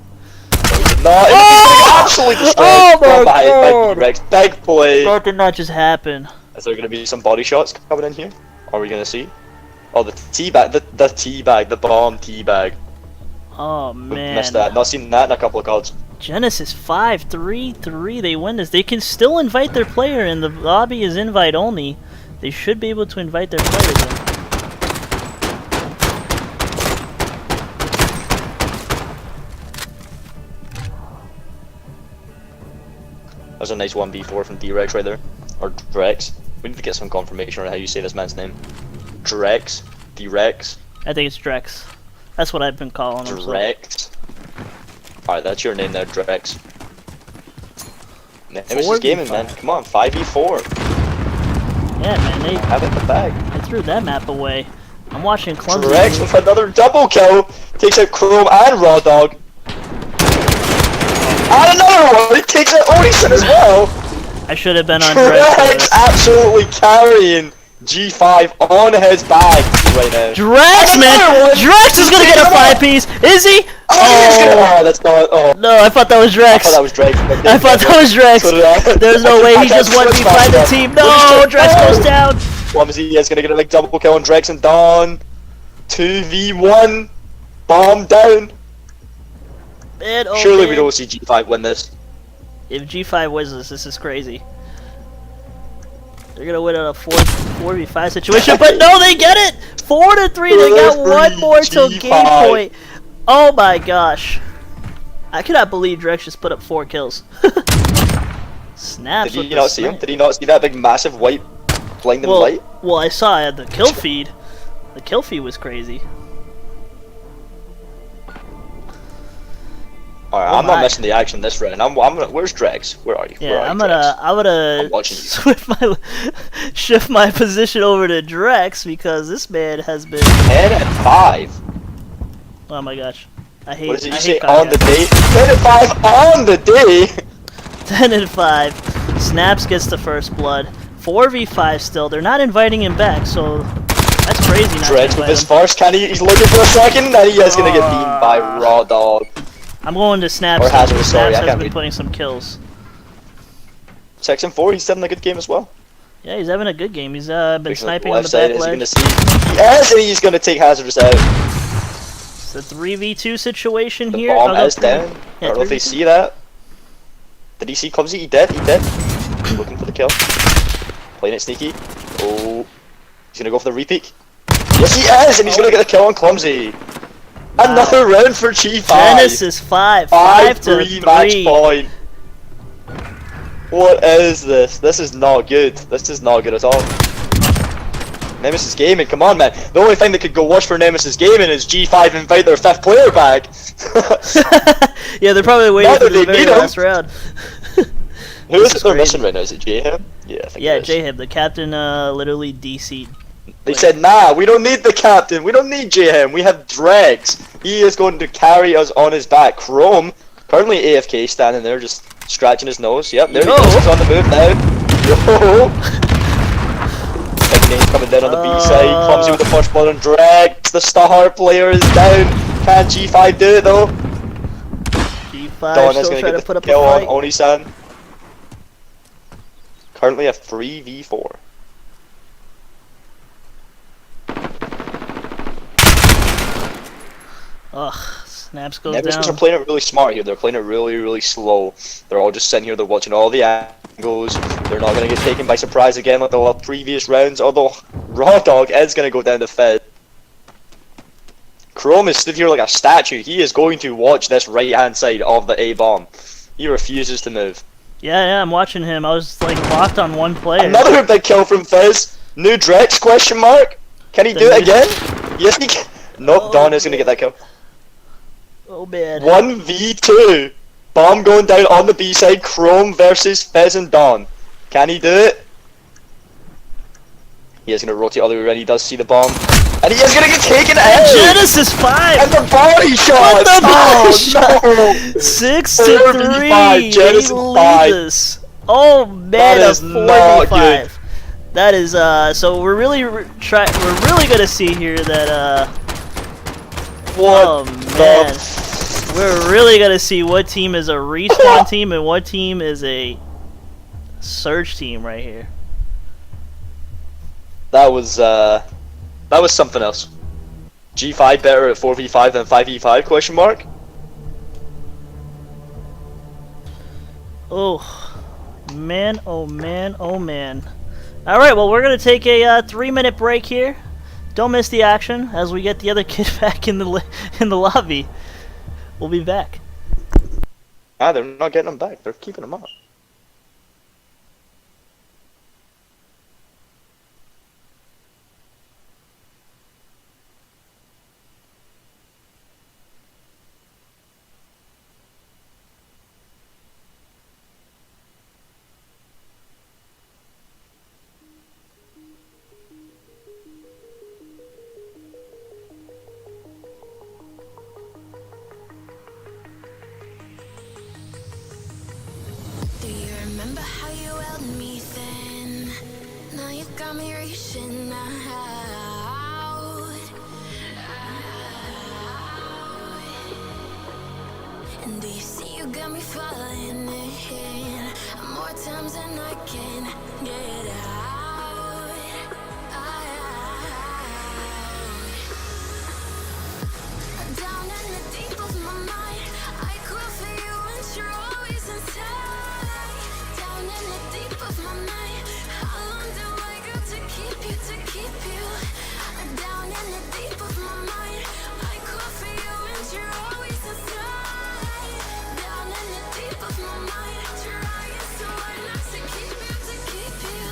F: No, it's absolutely destroyed.
E: Oh my
F: God! T-Rex. Big play.
E: That did not just happen.
F: Is there going to be some body shots coming in here? Are we going to see? Oh, the teabag, the teabag, the bomb teabag.
E: Oh man.
F: Missed that. Not seen that in a couple of cards.
E: Genesis 5-3-3. They win this. They can still invite their player, and the lobby is invite only. They should be able to invite their players in.
F: That was a nice 1v4 from D-Rex right there. Or Drex. We need to get some confirmation on how you say this man's name. Drex? D-Rex?
E: I think it's Drex. That's what I've been calling him.
F: Drex? Alright, that's your name there, Drex. Nemesis Gaming, man. Come on, 5v4.
E: Yeah, man, they
F: have it in the bag.
E: They threw that map away. I'm watching Clumsy.
F: Drex with another double kill. Takes out Chrome and Raw Dog. And another one! He takes out Oni-sun as well!
E: I should have been on
F: Drex absolutely carrying G5 on his bag right now.
E: Drex, man! Drex is gonna get a 5-piece! Is he?
F: Oh, that's not. Oh.
E: No, I thought that was Drex.
F: I thought that was Drex.
E: I thought that was Drex. There's no way he just 1v5 the team. No, Drex goes down.
F: Clumsy is gonna get a big double kill on Drex and Dawn. 2v1. Bomb down.
E: Man, oh
F: Surely
E: man.
F: we don't see G5 win this.
E: If G5 wins this is crazy. They're gonna win on a 4v5 situation, but no, they get it! 4-3, they got one more till game point. Oh my gosh. I cannot believe Drex just put up 4 kills. Snaps.
F: Did he not see him? Did he not see that big massive white blinding light?
E: Well, I saw the kill feed. The kill feed was crazy.
F: Alright, I'm not missing the action this round. I'm gonna. Where's Drex? Where are you?
E: Yeah, I'm gonna shift my position over to Drex because this man has been
F: 10-5.
E: Oh my gosh, I hate.
F: What did you say on the day? 10-5 on the day.
E: 10-5. Snaps gets the first blood. 4v5 still. They're not inviting him back, so that's crazy. Not
F: Drex with his first, he's looking for a second, and he is gonna get beaten by Raw Dog.
E: I'm going to Snaps.
F: Or Hazard, sorry,
E: Snaps has been putting some kills.
F: 6-4, he's having a good game as well.
E: Yeah, he's having a good game. He's been sniping on the
F: side,
E: back ledge.
F: Yes, and he's gonna take Hazardous out.
E: It's a 3v2 situation here.
F: The bomb is down. I don't know if they see that. Did he see Clumsy? He did, Looking for the kill. Playing it sneaky. Oh, he's gonna go for the repeat. Yes, he is, and he's gonna get the kill on Clumsy. Another round for G5.
E: Genesis 5-3.
F: match point. What is this? This is not good. This is not good at all. Nemesis Gaming, come on, man. The only thing that could go worse for Nemesis Gaming is G5 invite their 5th player back.
E: Yeah, they're probably waiting
F: Not
E: for
F: that
E: the
F: they
E: very
F: need 'em.
E: last round.
F: Who is it they're
E: crazy.
F: missing right now? Is it Jayhem? Yeah, I think
E: Yeah,
F: it is.
E: Jayhib, the captain, literally DC'd.
F: They said, nah, we don't need the captain. We don't need Jayhem. We have Drex. He is going to carry us on his back. Chrome, currently AFK, standing there just scratching his nose. Yep, there he
E: Yo.
F: goes. He's on the move now. Yo. Big names coming down on the B side. Clumsy with the push button. Drex, the star player, is down. Can G5 do it though?
E: G5
F: Don is
E: still
F: going to
E: trying to
F: get
E: put
F: the
E: up a
F: kill on
E: fight.
F: Oni-san. Currently a 3v4.
E: Ugh, snaps goes
F: Nemesis
E: down.
F: are playing it really smart here. They're playing it really slow. They're all just sitting here. They're watching all the angles. They're not going to get taken by surprise again like the previous rounds. Although Raw Dog is going to go down to Fed. Chrome is stood here like a statue. He is going to watch this right-hand side of the A-bomb. He refuses to move.
E: Yeah, I'm watching him. I was like locked on one player.
F: Another big kill from Fizz. New Drex, question mark? Can he do it again? Yes, he can. Nope,
E: Oh,
F: Don is going to get that kill.
E: Oh man.
F: 1v2. Bomb going down on the B side. Chrome versus Fez and Don. Can he do it? He is going to rotate all the way around. He does see the bomb. And he is going to get taken out!
E: Genesis 5!
F: And the body shot!
E: the body shot!
F: No!
E: 6 to
F: 4v5,
E: 3!
F: Genesis
E: He
F: 5.
E: leads us. Oh man,
F: That
E: a
F: is not
E: 4v5. That is so we're really gonna see here that
F: What
E: oh
F: the
E: man, we're really gonna see what team is a respawn team and what team is a surge team right here.
F: That was something else. G5 better at 4v5 than 5v5, question mark?
E: Oh man, oh man, oh man. Alright, well we're gonna take a 3-minute break here. Don't miss the action as we get the other kid back in the lobby. We'll be back.
F: Ah, they're not getting him back. They're keeping him up.
H: Do you remember how you held me then? Now you got me reaching out. And do you see you got me falling in more times than I can get out. Down in the deep of my mind, I crawl for you and you're always inside. Down in the deep of my mind, how long do I got to keep you, to keep you? Down in the deep of my mind, I crawl for you and you're always inside. Down in the deep of my mind, trying so hard not to keep you, to keep you.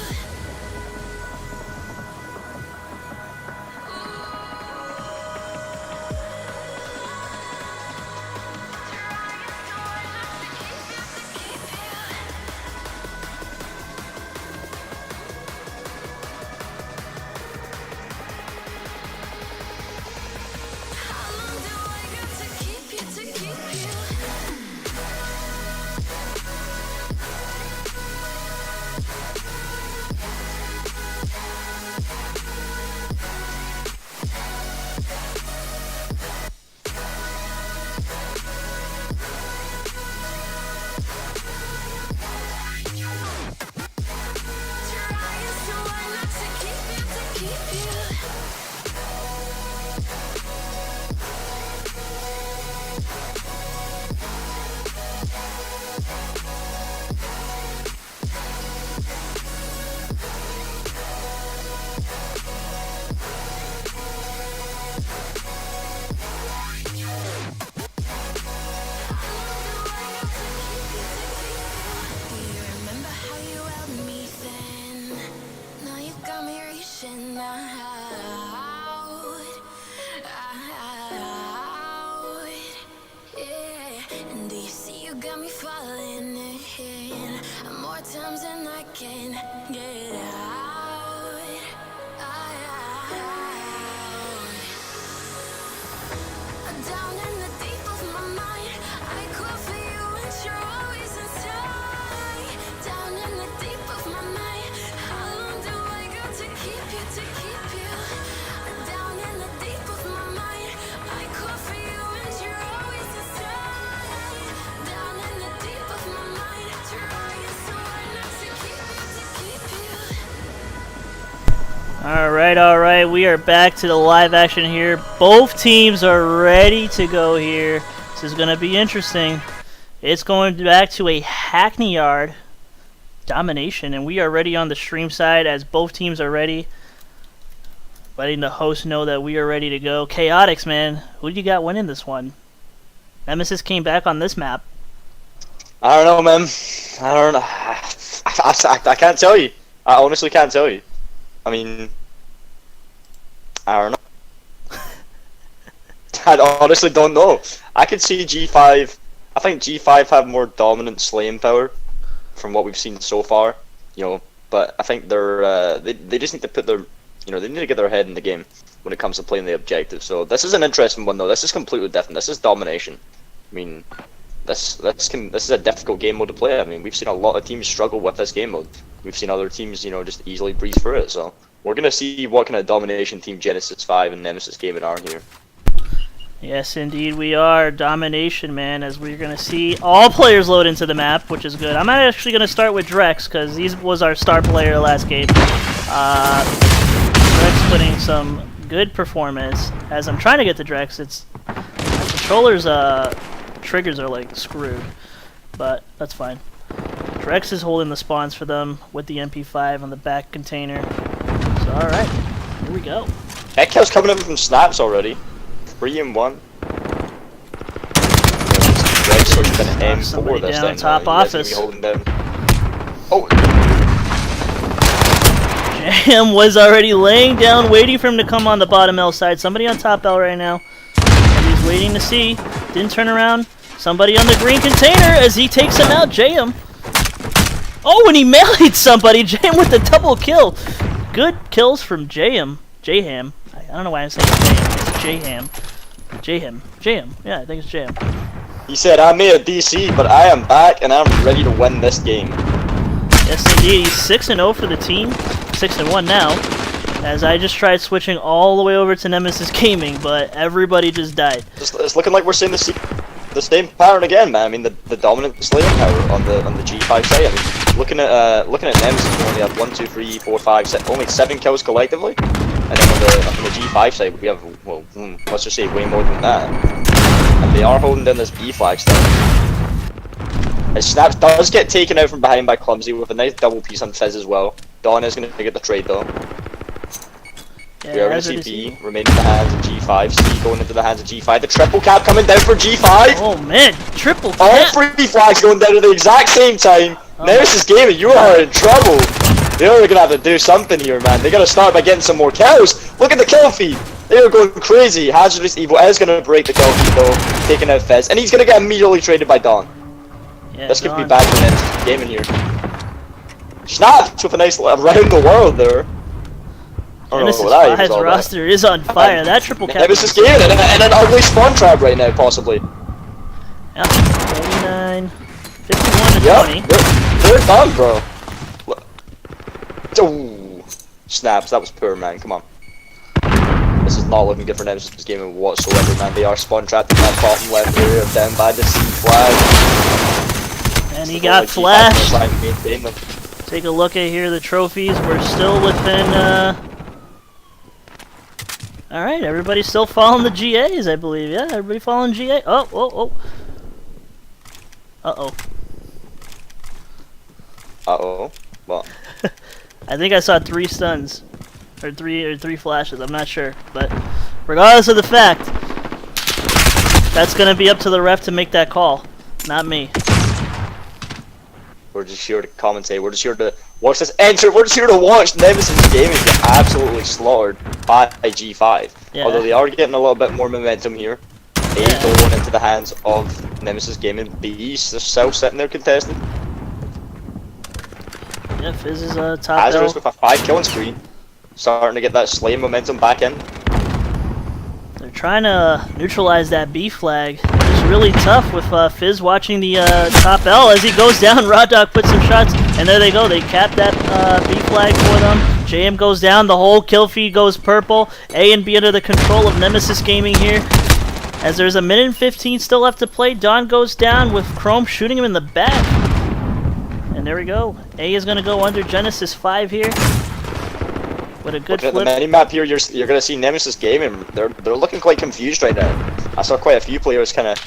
E: Alright, we are back to the live action here. Both teams are ready to go here. This is going to be interesting. It's going back to a Hackney Yard domination, and we are ready on the stream side as both teams are ready. Letting the host know that we are ready to go. Chaotix, man, who do you got winning this one? Nemesis came back on this map.
F: I don't know, man. I don't know. I can't tell you. I honestly can't tell you. I mean, I don't know. I honestly don't know. I could see G5. I think G5 have more dominant slaying power from what we've seen so far. You know, but I think they're they just need to put their, you know, they need to get their head in the game when it comes to playing the objective. So this is an interesting one though. This is completely different. This is domination. I mean, this is a difficult game mode to play. I mean, we've seen a lot of teams struggle with this game mode. We've seen other teams, you know, just easily breeze through it. So we're gonna see what kind of domination team Genesis 5 and Nemesis Gaming are here.
E: Yes, indeed, we are. Domination, man, as we're going to see all players load into the map, which is good. I'm actually going to start with Drex, because he was our star player last game. Drex putting some good performance. As I'm trying to get to Drex, it's... my controller's triggers are, like, screwed. But that's fine. Drex is holding the spawns for them with the MP5 on the back container. So, alright, here we go.
F: That kill's coming in from snaps already. 3 and 1.
E: Somebody down top office.
F: Oh.
E: Jam was already laying down, waiting for him to come on the bottom L side. Somebody on top L right now. And he's waiting to see. Didn't turn around. Somebody on the green container as he takes him out. Jam. Oh, and he meleeed somebody. Jam with the double kill. Good kills from Jam. Jham. I don't know why I'm saying Jam. It's Jham. Jam. Yeah, I think it's Jam.
F: He said, I made a DC, but I am back and I'm ready to win this game.
E: Yes, indeed. He's 6-0 for the team. 6-1 now. As I just tried switching all the way over to Nemesis Gaming, but everybody just died.
F: It's looking like we're seeing the same pattern again, man. I mean, the dominant slaying power on the G5 side. I mean, looking at Nemesis, we only have 1, 2, 3, 4, 5, 6, only 7 kills collectively. And then on the G5 side, we have, well, let's just say way more than that. And they are holding down this B flag still. As Snaps does get taken out from behind by Clumsy with a nice double piece on Fizz as well. Dawn is going to get the trade though.
E: Yeah,
F: we are going to see B remain in the hands of G5, C going into the hands of G5. The triple cap coming down for G5!
E: Oh man, triple cap!
F: All 3 flags going down at the exact same time. Nemesis Gaming, you are in trouble. They're going to have to do something here, man. They got to start by getting some more kills. Look at the kill feed. They are going crazy. Hazardous Evil is going to break the kill feed though, taking out Fez. And he's going to get immediately traded by Dawn.
E: Yeah,
F: this could be bad for Nemesis Gaming here. Snaps with a nice around the world there.
E: Nemesis 5's roster is on fire. That triple cap.
F: Nemesis Gaming and an ugly spawn trap right now, possibly.
E: Yeah, 49, 51 to 20.
F: They're done, bro. Oh, snaps, that was poor, man. Come on. This is not looking good for Nemesis Gaming whatsoever, man. They are spawn trapped in that bottom left area down by the C flag.
E: And he got flashed. Take a look at here, the trophies. We're still within, Alright, everybody's still following the GAs, I believe. Yeah, everybody following GA. Oh. Uh-oh.
F: Uh-oh. What?
E: I think I saw 3 stuns. Or three flashes, I'm not sure. But regardless of the fact, that's gonna be up to the ref to make that call. Not me.
F: We're just here to commentate. We're just here to watch this enter. We're just here to watch Nemesis Gaming get absolutely slaughtered by G5.
E: Yeah.
F: Although they are getting a little bit more momentum here. A going into the hands of Nemesis Gaming. B still sitting there contesting.
E: Yeah, Fizz is top
F: Hazardous
E: L.
F: with a 5 killing spree. Starting to get that slaying momentum back in.
E: They're trying to neutralize that B flag. It's really tough with Fizz watching the top L as he goes down. Raw Dog puts some shots, and there they go. They cap that B flag for them. JM goes down. The whole kill feed goes purple. A and B under the control of Nemesis Gaming here. As there's a minute and 15 still left to play, Dawn goes down with Chrome shooting him in the back. And there we go. A is going to go under Genesis 5 here. With a good
F: Looking at the
E: flip.
F: mini map here, you're gonna see Nemesis gaming. They're looking quite confused right now. I saw quite a few players kind of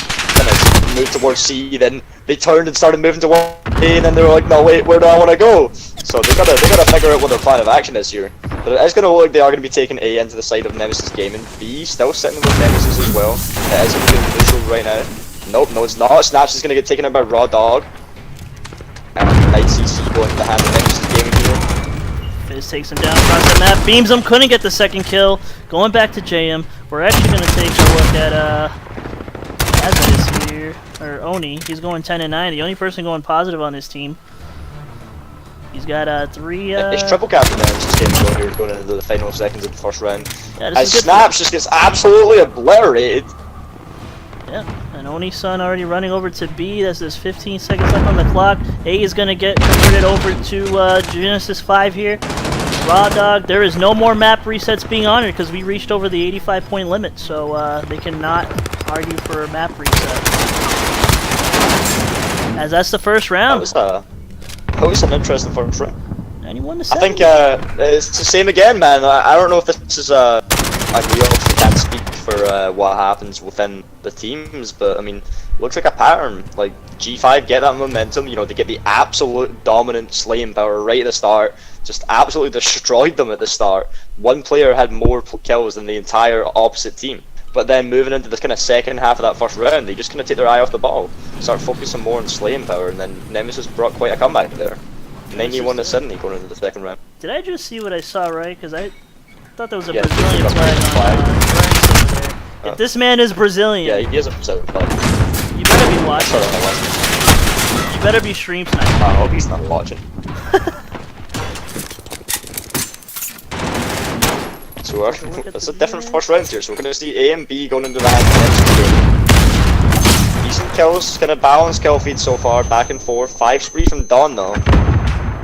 F: move towards C, then they turned and started moving towards A, and then they were like, no wait, where do I want to go? So they gotta figure out what their plan of action is here. But it is gonna look like they are gonna be taking A into the side of Nemesis gaming. B still sitting with Nemesis as well. It is gonna be neutral right now. Nope, no it's not. Snaps is gonna get taken out by Raw Dog. And Night CC going to the hand of Nemesis gaming here.
E: Fizz takes him down across the map, beams him, couldn't get the second kill. Going back to JM. We're actually going to take a look at Azza here, or Oni. He's going 10-9, the only person going positive on his team. He's got 3.
F: It's triple captain now. It's just going into the final seconds of the first round.
E: Yeah,
F: As Snaps just gets absolutely obliterated.
E: Yeah, and Oni-san already running over to B. There's 15 seconds left on the clock. A is going to get converted over to Genesis 5 here. Raw Dog, there is no more map resets being honored because we reached over the 85-point limit, so they cannot argue for a map reset. As that's the first round.
F: That was an interesting first round.
E: 91-7.
F: I think it's the same again, man. I don't know if this is I obviously can't speak for what happens within the teams, but I mean, it looks like a pattern. Like G5 get that momentum, you know, they get the absolute dominant slaying power right at the start. Just absolutely destroyed them at the start. One player had more kills than the entire opposite team. But then moving into this kind of second half of that first round, they just kind of take their eye off the ball, start focusing more on slaying power, and then Nemesis brought quite a comeback there. 91-70 going into the second round.
E: Did I just see what I saw right? Because I thought there was a
F: Yeah,
E: Brazilian
F: he's got
E: flag
F: Brazilian
E: on there. If this man is Brazilian,
F: Yeah, he is a Brazilian flag.
E: you better be watching.
F: Sorry, I wasn't.
E: You better be stream sniping.
F: I hope he's not watching. So it's a different first round here, so we're going to see A and B going into the hand next game. Decent kills, kind of balanced kill feed so far, back and forth. 5 spree from Dawn though.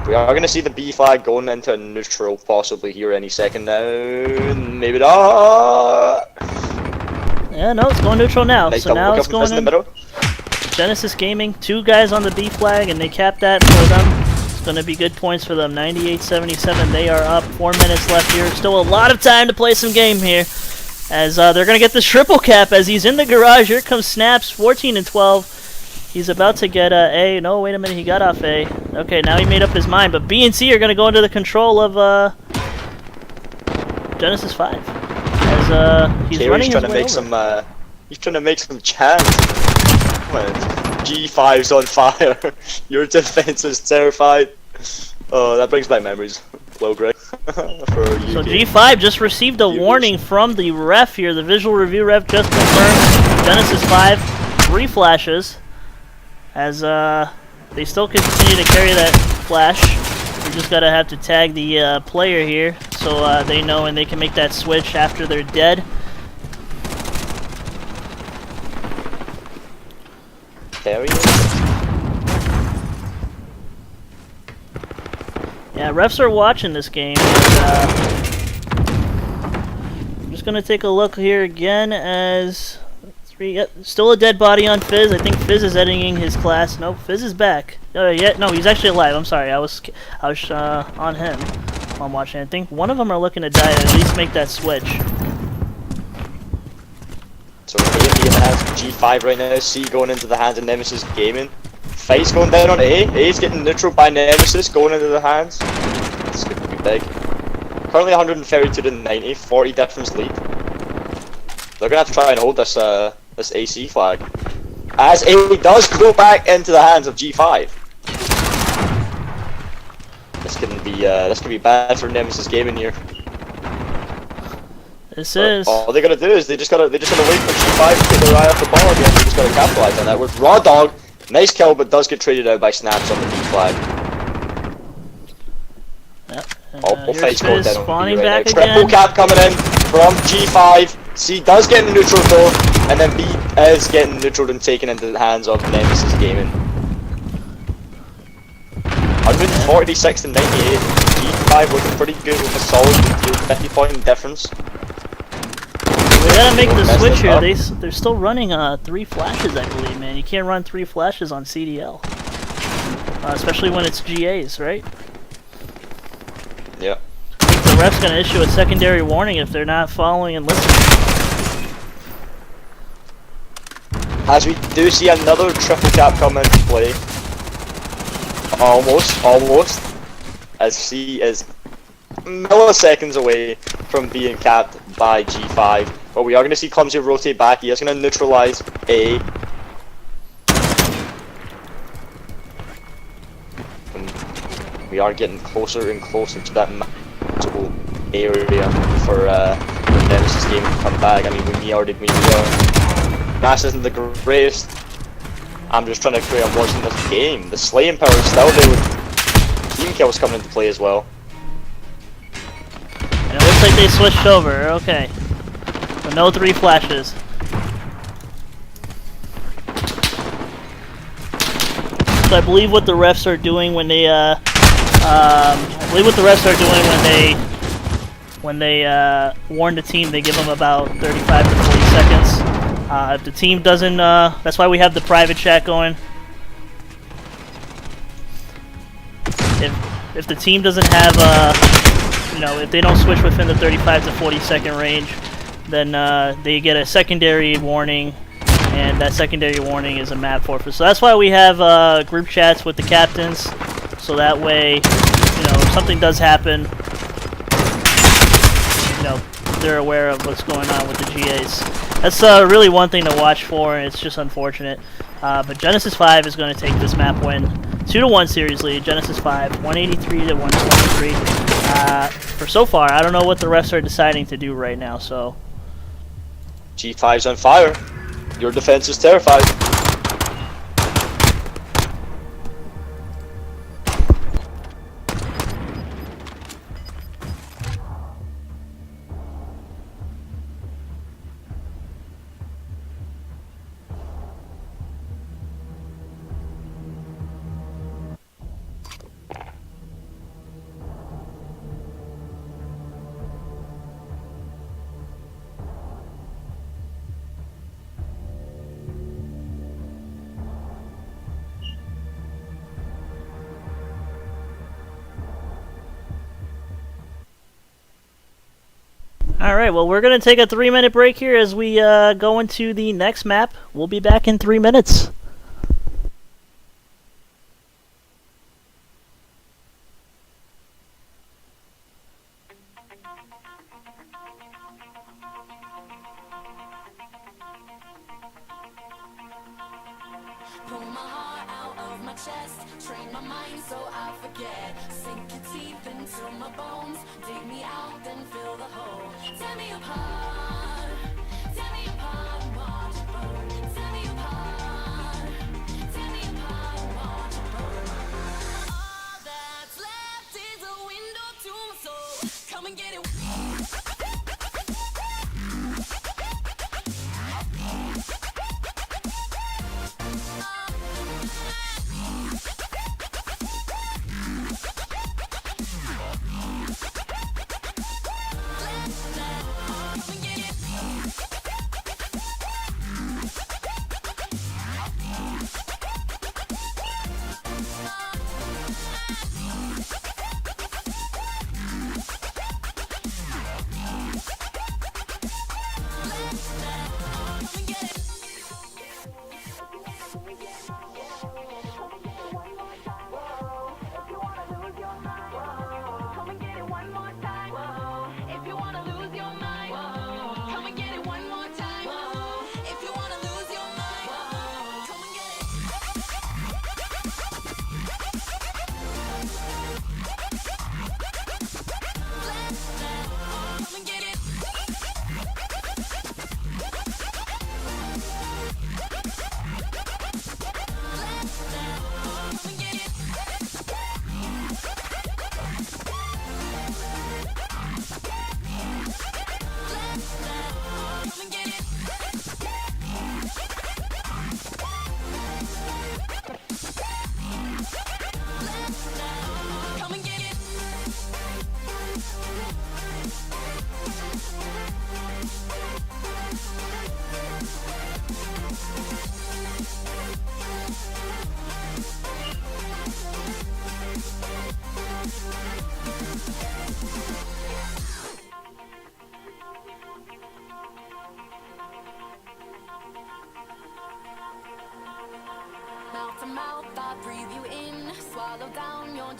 F: We are going to see the B flag going into a neutral possibly here any second now. Maybe not.
E: Yeah, no, it's going neutral now.
F: Nice
E: So now
F: double
E: it's
F: kill from Fizz
E: going
F: in the
E: in.
F: middle.
E: Genesis Gaming, 2 guys on the B flag, and they capped that for them. It's going to be good points for them. 98-77. They are up. 4 minutes left here. Still a lot of time to play some game here. As they're going to get the triple cap as he's in the garage. Here comes Snaps, 14-12. He's about to get A. No, wait a minute. He got off A. Okay, now he made up his mind. But B and C are going to go into the control of Genesis 5. As he's
F: Carey's
E: running his
F: trying to
E: way
F: make
E: over.
F: he's trying to make some chance. Come on, G5's on fire. Your defense is terrified. Oh, that brings back memories. Low grade for UK.
E: So G5 just received a warning from the ref here. The visual review ref just confirmed Genesis 5, 3 flashes. As they still continue to carry that flash. We just gotta have to tag the player here so they know and they can make that switch after they're dead.
F: Carey.
E: Yeah, refs are watching this game. And, I'm just gonna take a look here again as yep, still a dead body on Fizz. I think Fizz is editing his class. Nope, Fizz is back. Yeah, no, he's actually alive. I'm sorry, I was on him while I'm watching. I think one of them are looking to die and at least make that switch.
F: So A and B in the hands of G5 right now. C going into the hands of Nemesis Gaming. Fight's going down on A. A's getting neutral by Nemesis going into the hands. This is going to be big. Currently 132-90, 40 difference lead. They're going to have to try and hold this this AC flag. As A does go back into the hands of G5. This can be bad for Nemesis Gaming here.
E: This is.
F: All they gotta do is they just gotta wait for G5 to take their eye off the ball again. They just gotta capitalize on that with Raw Dog. Nice kill, but does get traded out by Snaps on the B flag.
E: Yep.
F: All fights going
E: Fizz
F: down on
E: spawning
F: B right
E: back
F: now. Triple
E: again.
F: cap coming in from G5. C does get in neutral though, and then B is getting neutral and taken into the hands of Nemesis Gaming. 146-98. G5 looking pretty good with a solid 50-point difference.
E: We gotta make the
F: Messed
E: switch
F: it
E: here.
F: up.
E: They're still running 3 flashes, I believe, man. You can't run 3 flashes on CDL, especially when it's GAs, right?
F: Yeah.
E: I think the the ref's gonna issue a secondary warning if they're not following and listening.
F: As we do see another triple cap come into play. Almost. As C is milliseconds away from being capped by G5. But we are going to see Clumsy rotate back. He is going to neutralize A. And we are getting closer and closer to that manageable area for Nemesis game to come back. I mean, we already Mass isn't the greatest. I'm just trying to create a watching this game. The slaying power is still there with team kills coming into play as well.
E: And it looks like they switched over, okay. So no 3 flashes. So I believe what the refs are doing when they when they warn the team, they give them about 35 to 40 seconds. If the team doesn't, that's why we have the private chat going. If the team doesn't have, if they don't switch within the 35 to 40 second range, then they get a secondary warning, and that secondary warning is a map forfeit. So that's why we have group chats with the captains, so that way, if something does happen, they're aware of what's going on with the GAs. That's really one thing to watch for, and it's just unfortunate. But Genesis 5 is going to take this map win. 2-1 series lead, Genesis 5, 183 to 123. For so far, I don't know what the refs are deciding to do right now, so...
F: G5's on fire. Your defense is terrified.
E: Alright, well, we're going to take a 3-minute break here as we go into the next map. We'll be back in 3 minutes.
H: Pull my heart out of my chest, train my mind so I forget. Sink your teeth into my bones, dig me out, then fill the hole. Tear me apart, watch it burn. Tear me apart, watch it burn. All that's left is a window to my soul. Come and get it.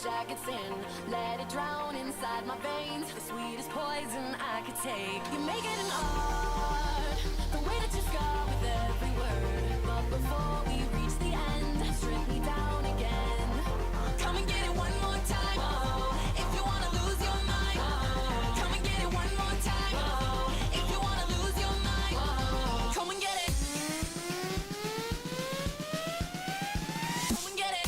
H: jackets in. Let it drown inside my veins. The sweetest poison I could take. You make it an art. The way that you scar with every word. But before we reach the end, strip me down again. Come and get it one more time. Oh, if you wanna lose your mind. Oh, come and get it one more time. Oh, if you wanna lose your mind. Oh, come and get it. Come and get it.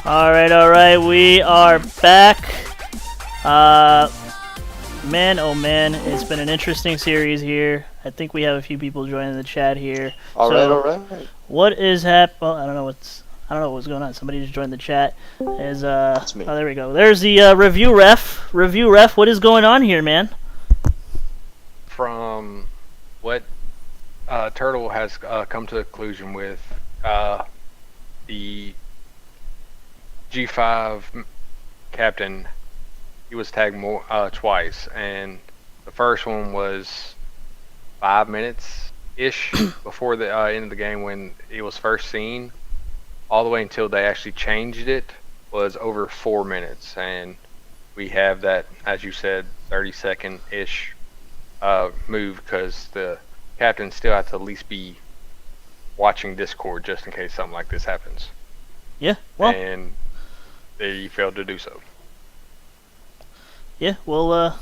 E: All right, we are back. Man, oh man, it's been an interesting series here. I think we have a few people joining the chat here.
F: All right.
E: What is Well, I don't know what's going on. Somebody just joined the chat.
F: That's me.
E: Oh, there we go. There's the review ref. Review ref. What is going on here, man?
G: From what Turtle has come to a conclusion with, the G5 captain, he was tagged twice, and the first one was 5 minutes ish before the end of the game when it was first seen, all the way until they actually changed it was over 4 minutes, and we have that, as you said, 30-second ish move, because the captain still has to at least be watching Discord just in case something like this happens.
E: Yeah, well,
G: And they failed to do so.
E: yeah, well,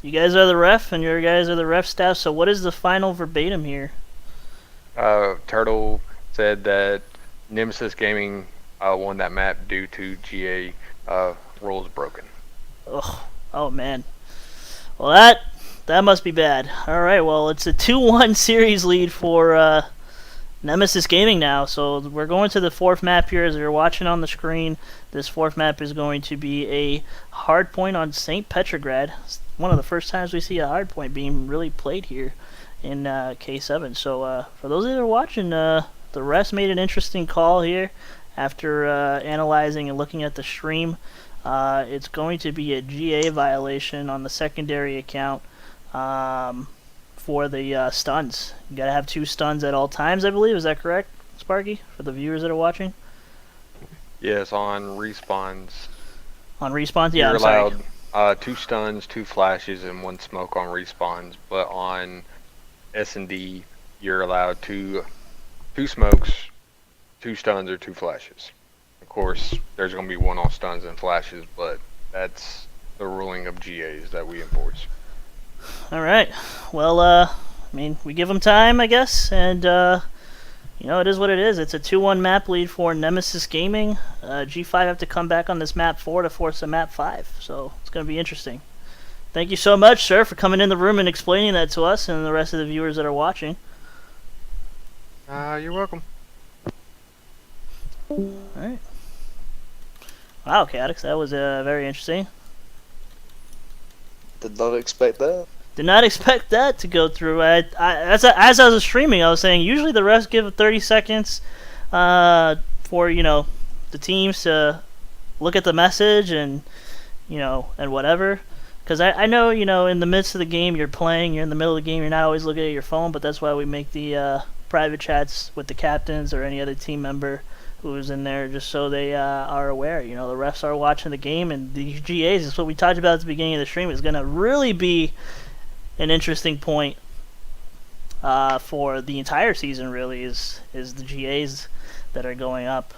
E: you guys are the ref, and your guys are the ref staff. So, what is the final verbatim here?
G: Turtle said that Nemesis Gaming won that map due to GA rules broken.
E: Oh man. Well, that must be bad. All right, well, it's a 2-1 series lead for Nemesis Gaming now. So we're going to the fourth map here. As you're watching on the screen, this fourth map is going to be a Hardpoint on St. Petrograd. It's one of the first times we see a Hardpoint being really played here in K7. So for those that are watching, the refs made an interesting call here after analyzing and looking at the stream. It's going to be a GA violation on the secondary account for the stuns. You gotta have 2 stuns at all times, I believe. Is that correct, Sparky? For the viewers that are watching?
G: Yes, on respawns.
E: On respawns? Yeah,
G: You're
E: I'm sorry.
G: allowed 2 stuns, 2 flashes, and 1 smoke on respawns. But on S&D, you're allowed 2 smokes, 2 stuns, or 2 flashes. Of course, there's going to be 1 on stuns and flashes, but that's the ruling of GAs that we enforce.
E: All right. Well, I mean, we give them time, I guess, and it is what it is. It's a 2-1 map lead for Nemesis Gaming. G5 have to come back on this map 4 to force a map 5, so it's going to be interesting. Thank you so much, sir, for coming in the room and explaining that to us and the rest of the viewers that are watching.
G: You're welcome.
E: All right. Wow, Cadix, that was very interesting.
F: Did not expect that.
E: Did not expect that to go through. As I was streaming, I was saying usually the refs give 30 seconds for the teams to look at the message and and whatever. Because I know in the midst of the game you're playing, you're in the middle of the game, you're not always looking at your phone. But that's why we make the private chats with the captains or any other team member who's in there, just so they are aware. The refs are watching the game, and the GAs is what we talked about at the beginning of the stream. Is going to really be an interesting point for the entire season. Really, is the GAs that are going up.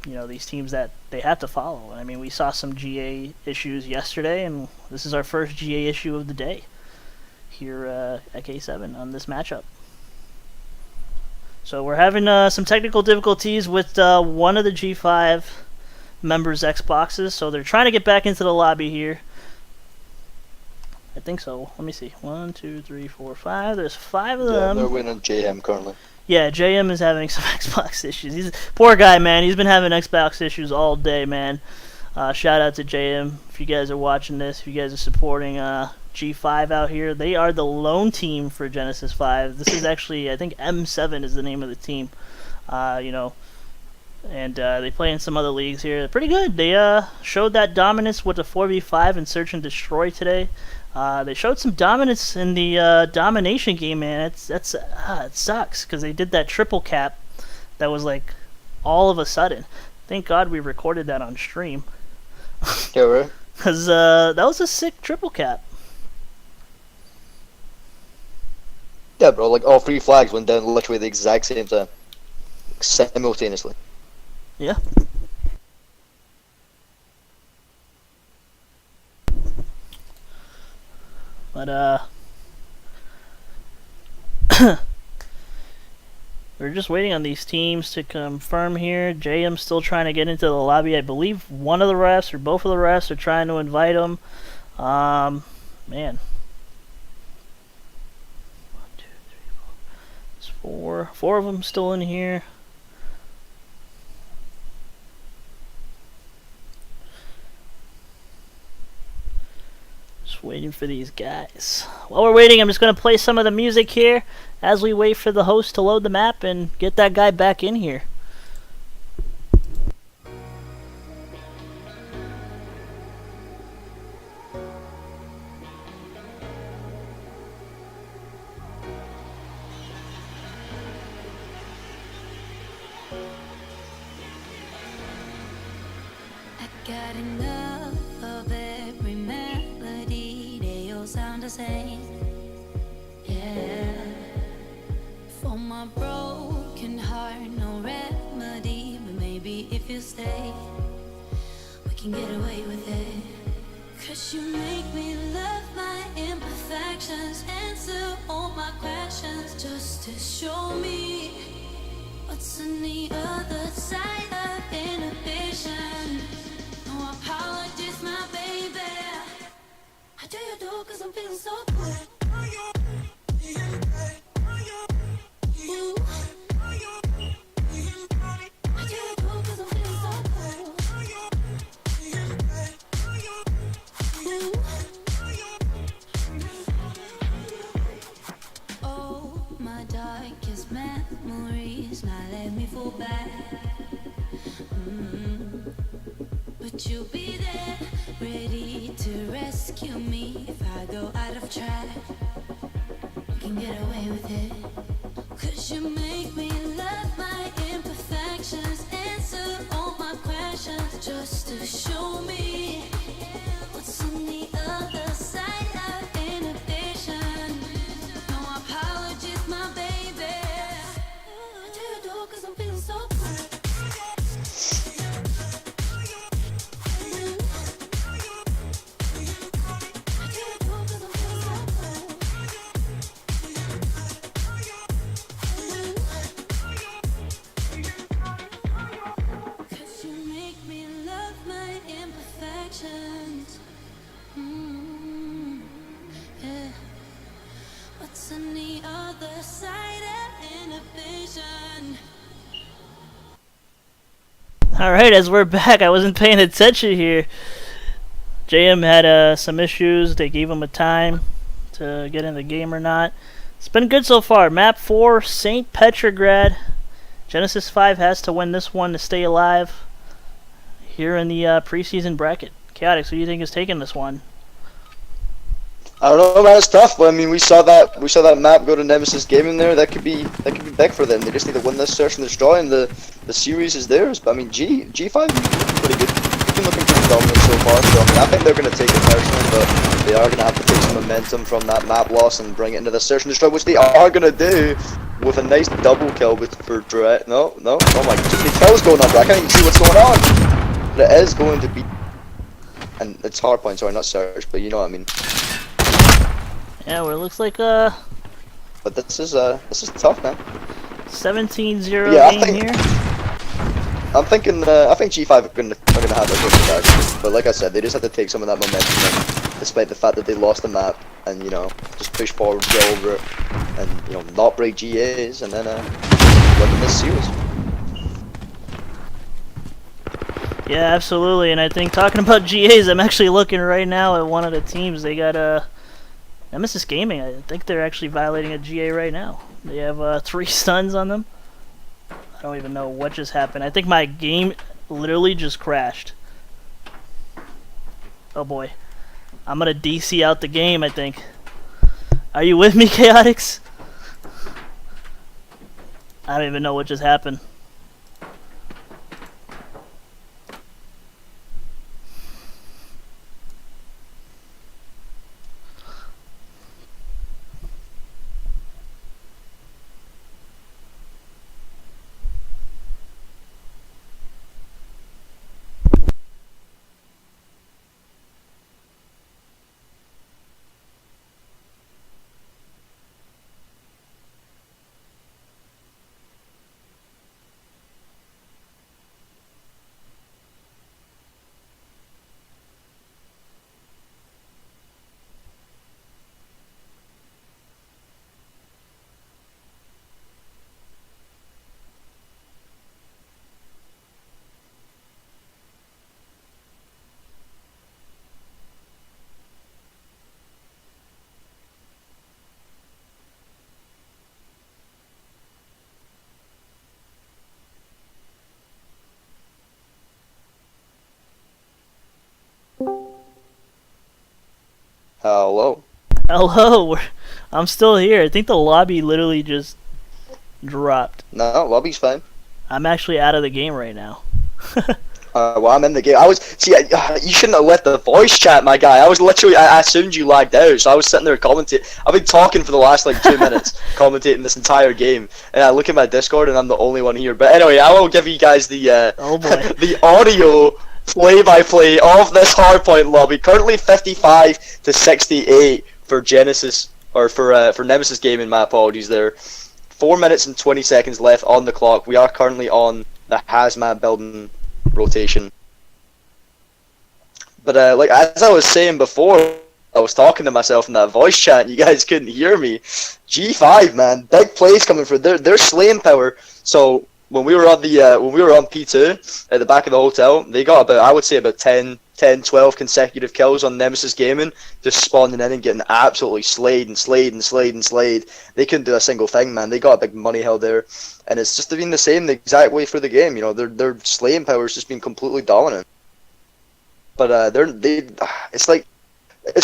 E: These teams that they have to follow. I mean, we saw some GA issues yesterday, and this is our first GA issue of the day here at K7 on this matchup. So we're having some technical difficulties with one of the G5 members' Xboxes, so they're trying to get back into the lobby here. I think so. Let me see. 1, 2, 3, 4, 5. There's 5 of them.
F: They're winning JM currently.
E: Yeah, JM is having some Xbox issues. He's poor guy, man. He's been having Xbox issues all day, man. Shout out to JM if you guys are watching this. If you guys are supporting G5 out here. They are the lone team for Genesis 5. This is actually, I think M7 is the name of the team. You know, and they play in some other leagues here. Pretty good. They showed that dominance with the 4v5 in Search and Destroy today. They showed some dominance in the Domination game, man. It sucks because they did that triple cap that was like all of a sudden. Thank God we recorded that on stream.
F: Yeah, right.
E: Because that was a sick triple cap.
F: Yeah, bro, like all 3 flags went down literally at the exact same time. Simultaneously.
E: Yeah. But we're just waiting on these teams to confirm here. JM's still trying to get into the lobby. I believe one of the refs or both of the refs are trying to invite him. Man. 1, 2, 3, 4. There's four of them still in here. Just waiting for these guys. While we're waiting, I'm just going to play some of the music here as we wait for the host to load the map and get that guy back in here.
H: I got enough of every melody, they all sound the same. Yeah. For my broken heart, no remedy, but maybe if you stay, we can get away with it. 'Cause you make me love my imperfections, answer all my questions, just to show me what's on the other side of inhibition. No apologies, my baby. I do you do 'cause I'm feeling so good. You. I do you do 'cause I'm feeling so good. You. Oh, my darkest memories, now let me fall back. But you'll be there, ready to rescue me if I go out of track. We can get away with it. 'Cause you make me love my imperfections, answer all my questions, just to show me what's on the other side of inhibition. No apologies, my baby. I do you do 'cause I'm feeling so good. What's on the other side of inhibition?
E: Alright, as we're back, I wasn't paying attention here. JM had some issues. They gave him a time to get in the game or not. It's been good so far. Map 4, St. Petrograd. Genesis 5 has to win this one to stay alive here in the preseason bracket. Chaotix, who do you think is taking this one?
F: I don't know, man. It's tough, but I mean, we saw that map go to Nemesis Gaming there. That could be big for them. They just need to win this Search and Destroy, and the series is theirs. But I mean, G5 is pretty good. They've been looking pretty dominant so far. So I mean, I think they're going to take it personally, but they are going to have to take some momentum from that map loss and bring it into the Search and Destroy, which they are going to do with a nice double kill for Dread. No. Oh my, too many kills going on, bro. I can't even see what's going on. But it is going to be, and it's Hardpoint, sorry, not Search, but you know what I mean.
E: Yeah, well, it looks like
F: But this is tough, man.
E: 17-0
F: Yeah,
E: game here.
F: I think G5 are gonna have a good attack. But like I said, they just have to take some of that momentum, and despite the fact that they lost the map, and you know, just push forward, get over it, and you know, not break GAs, and then win this series.
E: Yeah, absolutely. And I think talking about GAs, I'm actually looking right now at one of the teams. They got Nemesis Gaming, I think they're actually violating a GA right now. They have 3 stuns on them. I don't even know what just happened. I think my game literally just crashed. Oh boy. I'm gonna DC out the game, I think. Are you with me, Chaotix? I don't even know what just happened.
F: Hello.
E: Hello, I'm still here. I think the lobby literally just dropped.
F: No, lobby's fine.
E: I'm actually out of the game right now.
F: Well, I'm in the game. You shouldn't have left the voice chat, my guy. I assumed you lagged out, so I was sitting there commentating. I've been talking for the last, 2 minutes, commentating this entire game. And I look at my Discord, and I'm the only one here. But anyway, I will give you guys the,
E: Oh boy.
F: the audio play-by-play of this Hardpoint lobby. Currently 55 to 68 for Genesis, or for Nemesis Gaming, my apologies there. 4 minutes and 20 seconds left on the clock. We are currently on the hazmat building rotation. But as I was saying before, I was talking to myself in that voice chat and you guys couldn't hear me. G5, man, big plays coming for their slaying power. So when we were on P2 at the back of the hotel, they got about, I would say, about 10, 12 consecutive kills on Nemesis Gaming, just spawning in and getting absolutely slayed. They couldn't do a single thing, man. They got a big money held there, and it's just been the same, the exact way for the game. You know, their slaying power has just been completely dominant. But it's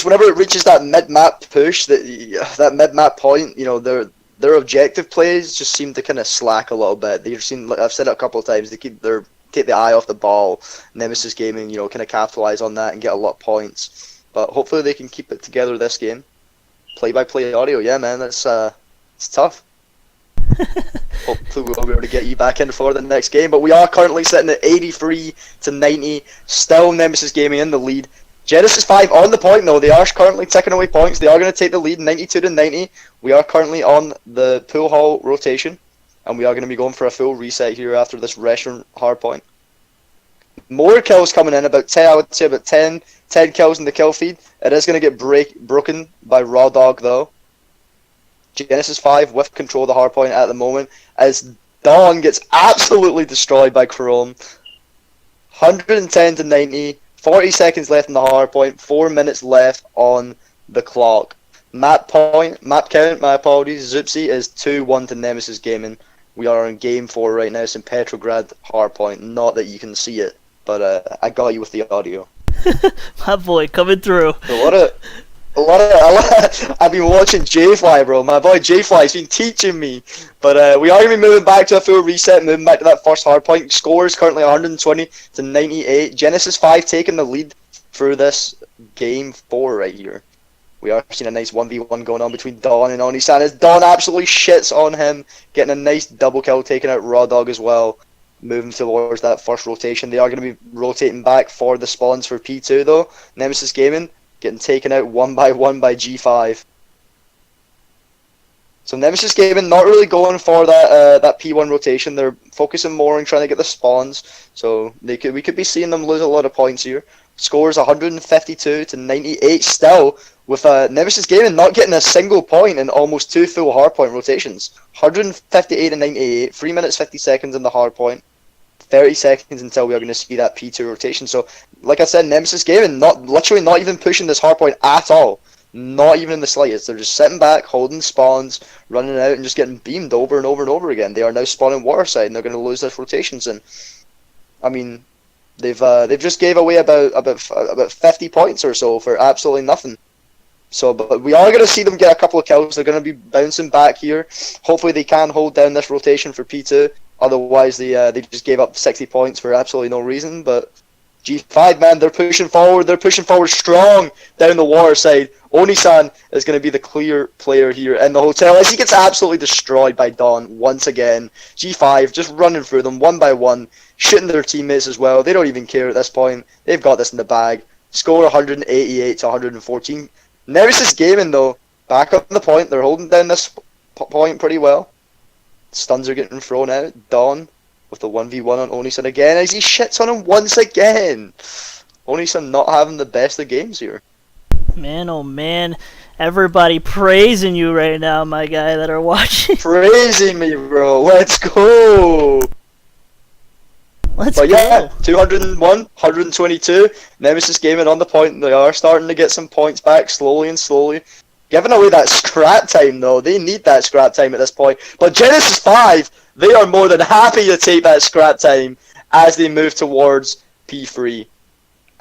F: whenever it reaches that mid-map push, that mid-map point, you know, their objective plays just seem to kind of slack a little bit. I've said it a couple of times, they take the eye off the ball. Nemesis Gaming, you know, kind of capitalize on that and get a lot of points. But hopefully they can keep it together this game. Play-by-play audio, yeah, man, it's tough. Hopefully we'll be able to get you back in for the next game. But we are currently sitting at 83 to 90. Still Nemesis Gaming in the lead. Genesis 5 on the point though. They are currently taking away points. They are going to take the lead 92 to 90. We are currently on the pool hall rotation. And we are going to be going for a full reset here after this restaurant hardpoint. More kills coming in, about 10, I would say about 10 kills in the kill feed. It is going to get broken by Raw Dog though. Genesis 5 with control of the hardpoint at the moment, as Dawn gets absolutely destroyed by Chrome. 110 to 90, 40 seconds left in the hardpoint, 4 minutes left on the clock. Map count, my apologies, Zoopsy is 2-1 to Nemesis Gaming. We are on game 4 right now. It's in Petrograd hardpoint. Not that you can see it, but I got you with the audio.
E: My boy coming through.
F: A lot of I've been watching J-Fly, bro. My boy J-Fly's been teaching me. But we are going to be moving back to a full reset, moving back to that first hardpoint. Score is currently 120 to 98. Genesis 5 taking the lead through this game 4 right here. We are seeing a nice 1v1 going on between Dawn and Onisan, as Dawn absolutely shits on him, getting a nice double kill, taking out Raw Dog as well. Moving towards that first rotation. They are going to be rotating back for the spawns for P2 though. Nemesis Gaming getting taken out one by G5. So Nemesis Gaming not really going for that P1 rotation. They're focusing more on trying to get the spawns. So we could be seeing them lose a lot of points here. Scores 152 to 98 still, with Nemesis Gaming not getting a single point in almost 2 full hardpoint rotations. 158 to 98, 3 minutes 50 seconds in the hardpoint. 30 seconds until we are going to see that P2 rotation. So, like I said, Nemesis Gaming literally not even pushing this hardpoint at all. Not even in the slightest. They're just sitting back, holding spawns, running out, and just getting beamed over and over and over again. They are now spawning water side, and they're going to lose this rotations. And I mean, they've just gave away about 50 points or so for absolutely nothing. So, but we are going to see them get a couple of kills. They're going to be bouncing back here. Hopefully, they can hold down this rotation for P2. Otherwise, they just gave up 60 points for absolutely no reason. But G5, man, they're pushing forward. They're pushing forward strong down the water side. Oni-san is going to be the clear player here in the hotel as he gets absolutely destroyed by Dawn once again. G5 just running through them one by one, shooting their teammates as well. They don't even care at this point. They've got this in the bag. Score 188 to 114. Nemesis Gaming, though, back up on the point. They're holding down this point pretty well. Stuns are getting thrown out. Dawn with the 1v1 on Oni-san again as he shits on him once again. Oni-san not having the best of games here.
E: Man, oh man. Everybody praising you right now, my guy, that are watching.
F: Praising me, bro. Let's go.
E: Let's
F: But
E: go.
F: yeah, 201, 122. Nemesis Gaming on the point. They are starting to get some points back slowly and slowly. Giving away that scrap time, though. They need that scrap time at this point. But Genesis 5, they are more than happy to take that scrap time as they move towards P3.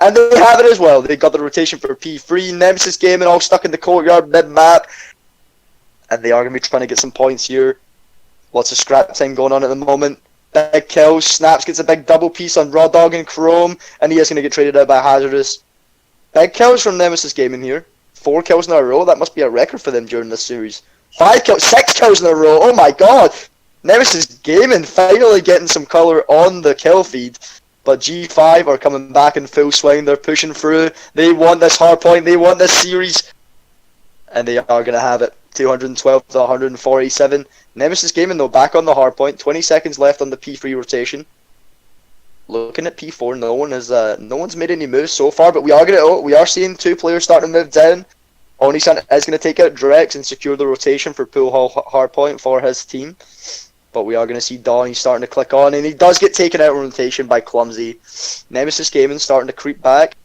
F: And they have it as well. They got the rotation for P3. Nemesis Gaming all stuck in the courtyard mid-map. And they are going to be trying to get some points here. Lots of scrap time going on at the moment. Big kills. Snaps gets a big double piece on Raw Dog and Chrome. And he is going to get traded out by Hazardous. Big kills from Nemesis Gaming here. 4 kills in a row. That must be a record for them during this series. 5 kills. 6 kills in a row. Oh my god. Nemesis Gaming finally getting some colour on the kill feed. But G5 are coming back in full swing. They're pushing through. They want this hardpoint. They want this series. And they are going to have it. 212 to 147. Nemesis Gaming, though, back on the hardpoint. 20 seconds left on the P3 rotation. Looking at P4, no one's made any moves so far, but we are seeing 2 players starting to move down. Oni-san is going to take out Drex and secure the rotation for Pool Hall hardpoint for his team. But we are going to see Donnie starting to click on, and he does get taken out in rotation by Clumsy. Nemesis Gaming starting to creep back,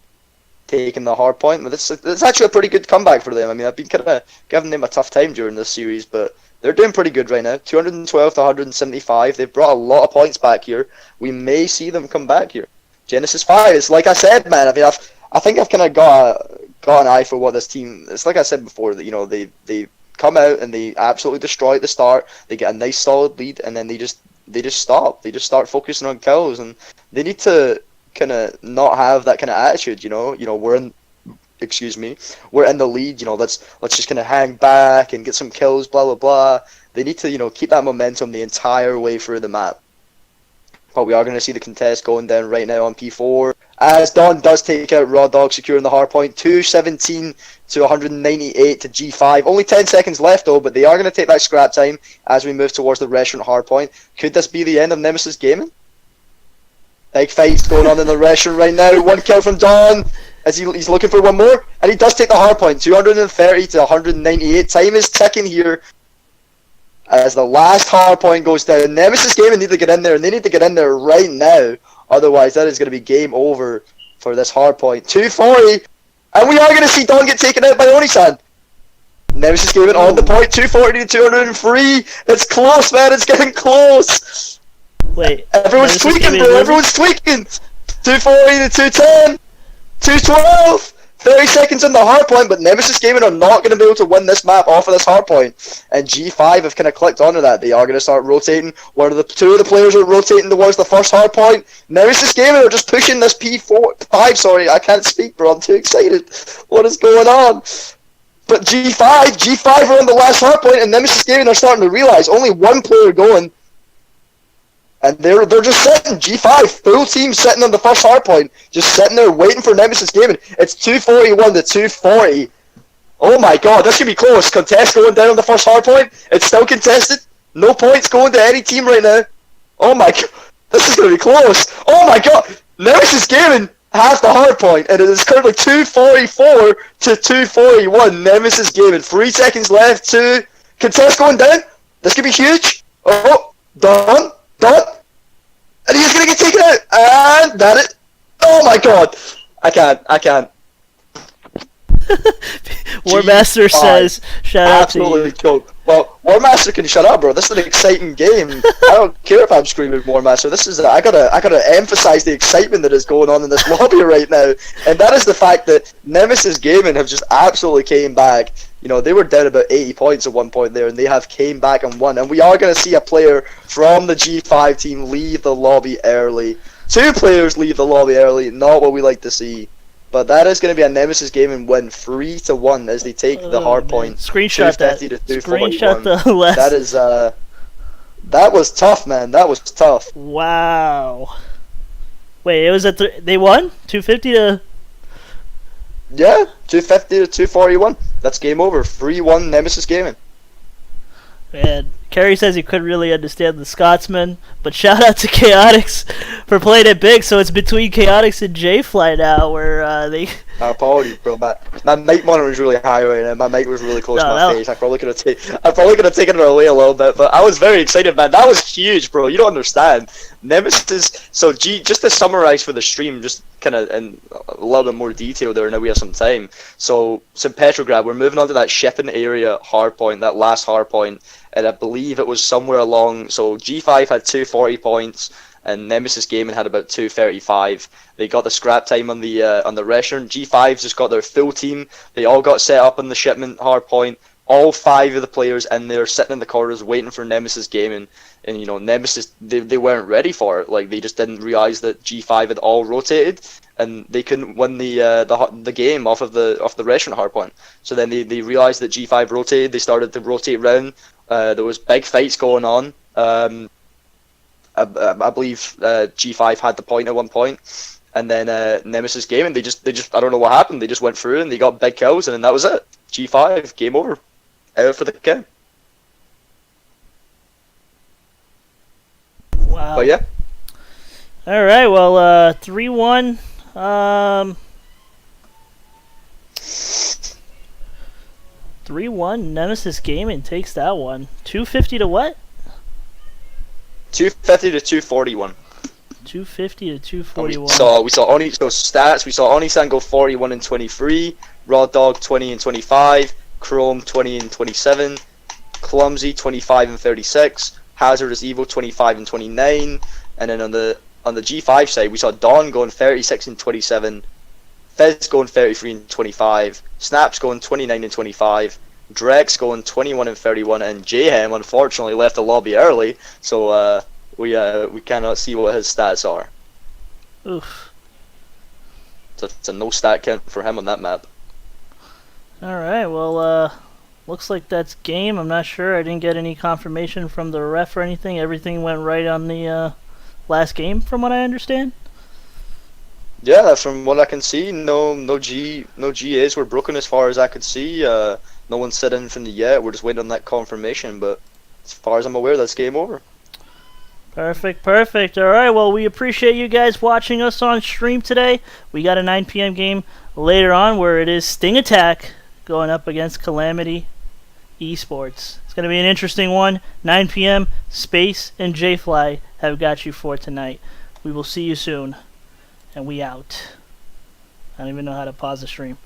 F: taking the hard point. But it's actually a pretty good comeback for them. I mean, I've been kind of giving them a tough time during this series, but they're doing pretty good right now. 212 to 175. They've brought a lot of points back here. We may see them come back here. Genesis 5, it's like I said, man. I mean, I think I've kind of got an eye for what this team. It's like I said before that they come out and they absolutely destroy at the start. They get a nice solid lead, and then they just stop. They just start focusing on kills, and they need to kind of not have that kind of attitude. We're in the lead. Let's just kind of hang back and get some kills. Blah blah blah. They need to keep that momentum the entire way through the map. But we are going to see the contest going down right now on P4 as Dawn does take out Raw Dog, securing the hardpoint. 217 to 198 to G5. Only 10 seconds left though, but they are going to take that scrap time as we move towards the restaurant hardpoint. Could this be the end of Nemesis Gaming? Big fights going on in the restaurant right now. 1 kill from Dawn as he's looking for one more, and he does take the hardpoint. 230 to 198. Time is ticking here as the last hardpoint goes down. Nemesis Gaming need to get in there, and they need to get in there right now. Otherwise, that is going to be game over for this hardpoint. 240, and we are going to see Dawn get taken out by Oni-san. Nemesis Gaming on the point. 240 to 203. It's close, man. It's getting close.
E: Wait.
F: Everyone's tweaking, bro. Everyone's tweaking. 240 to 210. 212. 30 seconds on the hardpoint, but Nemesis Gaming are not going to be able to win this map off of this hardpoint. And G5 have kind of clicked onto that. They are going to start rotating. Two of the players are rotating towards the first hardpoint. Nemesis Gaming are just pushing this P5. Sorry, I can't speak, bro. I'm too excited. What is going on? But G5 are on the last hardpoint, and Nemesis Gaming are starting to realize only 1 player going. And they're just sitting. G5, full team sitting on the first hardpoint. Just sitting there waiting for Nemesis Gaming. It's 241 to 240. Oh my god, this could be close. Contest going down on the first hardpoint. It's still contested. No points going to any team right now. Oh my god, this is going to be close. Oh my god, Nemesis Gaming has the hardpoint. And it is currently 244 to 241. Nemesis Gaming. 3 seconds left. Contest going down. This could be huge. Oh, done. And he's gonna get taken out, and that it. Oh my god, I can't.
E: Warmaster says, shout out to you.
F: Absolutely choked. Well, Warmaster can shut up, bro. This is an exciting game. I don't care if I'm screaming Warmaster. This is I gotta emphasize the excitement that is going on in this lobby right now, and that is the fact that Nemesis Gaming have just absolutely came back. You know, they were down about 80 points at one point there, and they have came back and won. And we are going to see a player from the G5 team leave the lobby early. 2 players leave the lobby early, not what we like to see. But that is going to be a Nemesis Gaming win 3-1 as they take the hard point.
E: Screenshot that.
F: 250 to 241.
E: Screenshot the last.
F: That is that was tough, man. That was tough.
E: Wow. Wait, it was at they won 250 to.
F: Yeah, 250 to 241. That's game over. 3-1 Nemesis Gaming.
E: Man, Kerry says he couldn't really understand the Scotsman, but shout out to Chaotix for playing it big. So it's between Chaotix and J-Fly now, where they.
F: Apologies, bro. My mic monitor is really high right now. My mic was really close to my
E: that
F: face. I probably could have taken it away a little bit, but I was very excited, man. That was huge, bro. You don't understand. Nemesis. So just to summarize for the stream, just kind of in a little bit more detail there. Now we have some time. So it's in Petrograd. We're moving on to that shipping area hardpoint, that last hardpoint, and I believe it was somewhere along. So G5 had 240 points. And Nemesis Gaming had about 235. They got the scrap time on the restaurant. G5's just got their full team. They all got set up on the shipment hardpoint. All 5 of the players in there sitting in the corners waiting for Nemesis Gaming. And you know, Nemesis they weren't ready for it. Like they just didn't realize that G5 had all rotated and they couldn't win the game off of the restaurant hardpoint. So then they realized that G5 rotated. They started to rotate round. There was big fights going on. I believe G5 had the point at one point, and then Nemesis Gaming, they just I don't know what happened. They just went through and they got big kills, and then that was it. G5 game over, out for the count.
E: Wow.
F: But yeah.
E: All right. Well, 3-1. 3-1. Nemesis Gaming takes that one. 250 to what?
F: 250 to 241.
E: 250 to 241.
F: We saw Oni. So stats. We saw Onisan go 41 and 23. Raw Dog 20 and 25. Chrome 20 and 27. Clumsy 25 and 36. Hazardous Evil 25 and 29. And then on the G5 side, we saw Dawn going 36 and 27. Fez going 33 and 25. Snaps going 29 and 25. Drex going 21 and 31, and Jayhem unfortunately left the lobby early, so we cannot see what his stats are.
E: Oof.
F: So it's a no stat count for him on that map.
E: All right. Well, looks like that's game. I'm not sure. I didn't get any confirmation from the ref or anything. Everything went right on the last game, from what I understand.
F: Yeah, from what I can see, no GAs were broken as far as I could see. No one said anything yet. We're just waiting on that confirmation, but as far as I'm aware, that's game over.
E: Perfect. All right, well, we appreciate you guys watching us on stream today. We got a 9 p.m. game later on where it is Sting Attack going up against Calamity Esports. It's going to be an interesting one. 9 p.m. Space and J-Fly have got you for tonight. We will see you soon, and we out. I don't even know how to pause the stream.